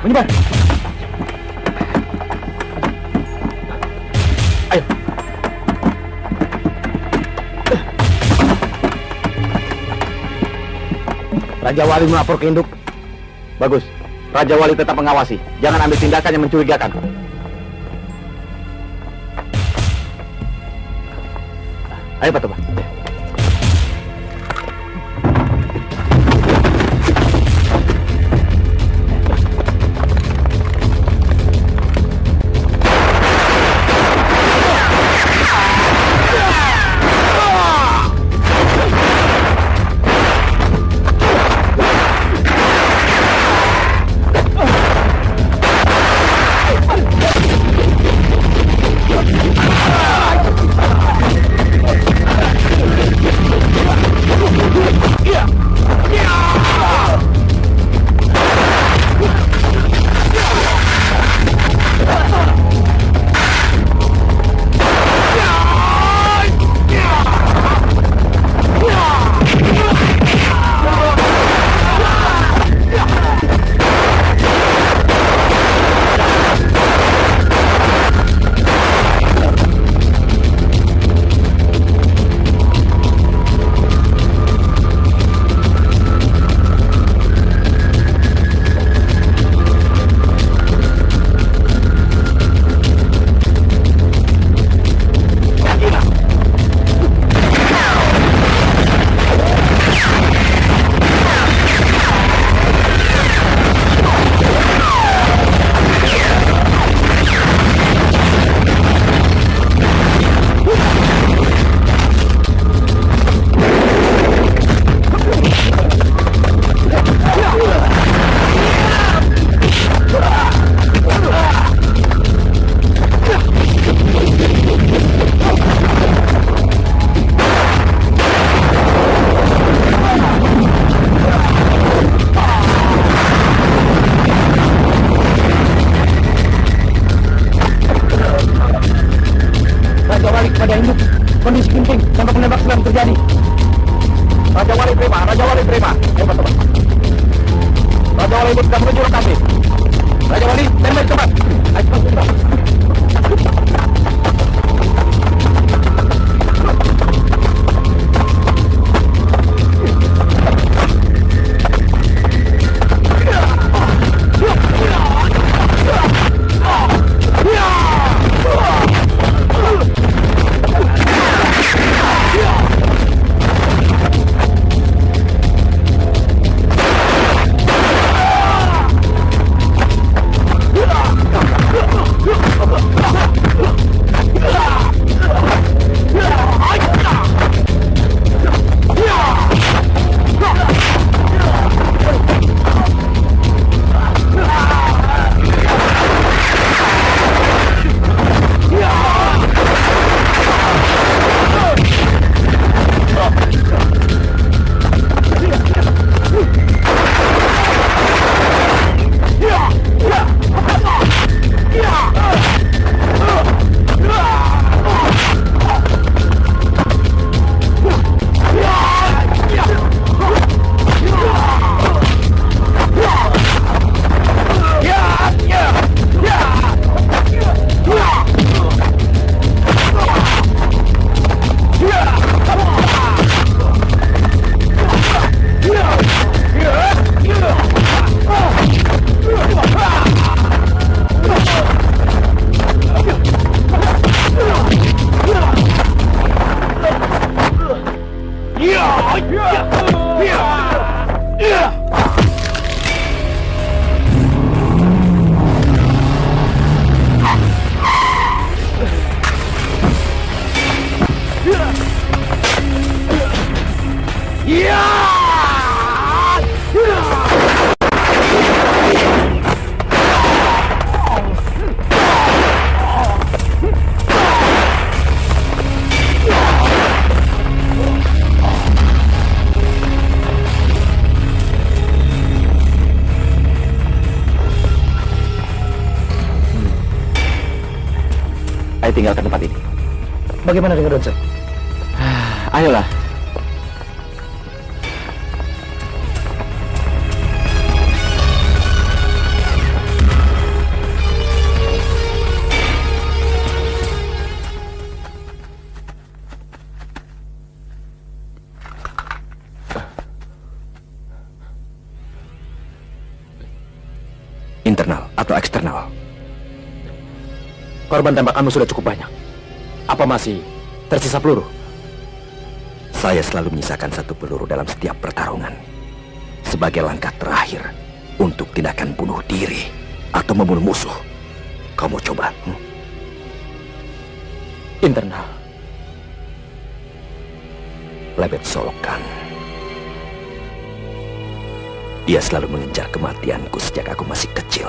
Menyebar. Ayo. Raja Wali melapor ke induk. Bagus. Raja Wali tetap mengawasi. Jangan ambil tindakan yang mencurigakan. Ayo Pak Toba. Kondisi genting sampai penembak sedang terjadi. Raja Wali terima, Raja Wali terima. Ayo Pak Toba. Raja Wali sudah menuju lokasi. Raja Wali, tembak cepat. Ayo cepat. ayo tinggalkan tempat ini. Bagaimana dengan Ronson? Ayolah. Internal atau eksternal? Korban tembakanmu sudah cukup banyak. Apa masih tersisa peluru? Saya selalu menyisakan satu peluru dalam setiap pertarungan. Sebagai langkah terakhir untuk tindakan bunuh diri atau membunuh musuh. Kau mau coba? Internal. Lebet Solokan. Dia selalu mengejar kematianku sejak aku masih kecil.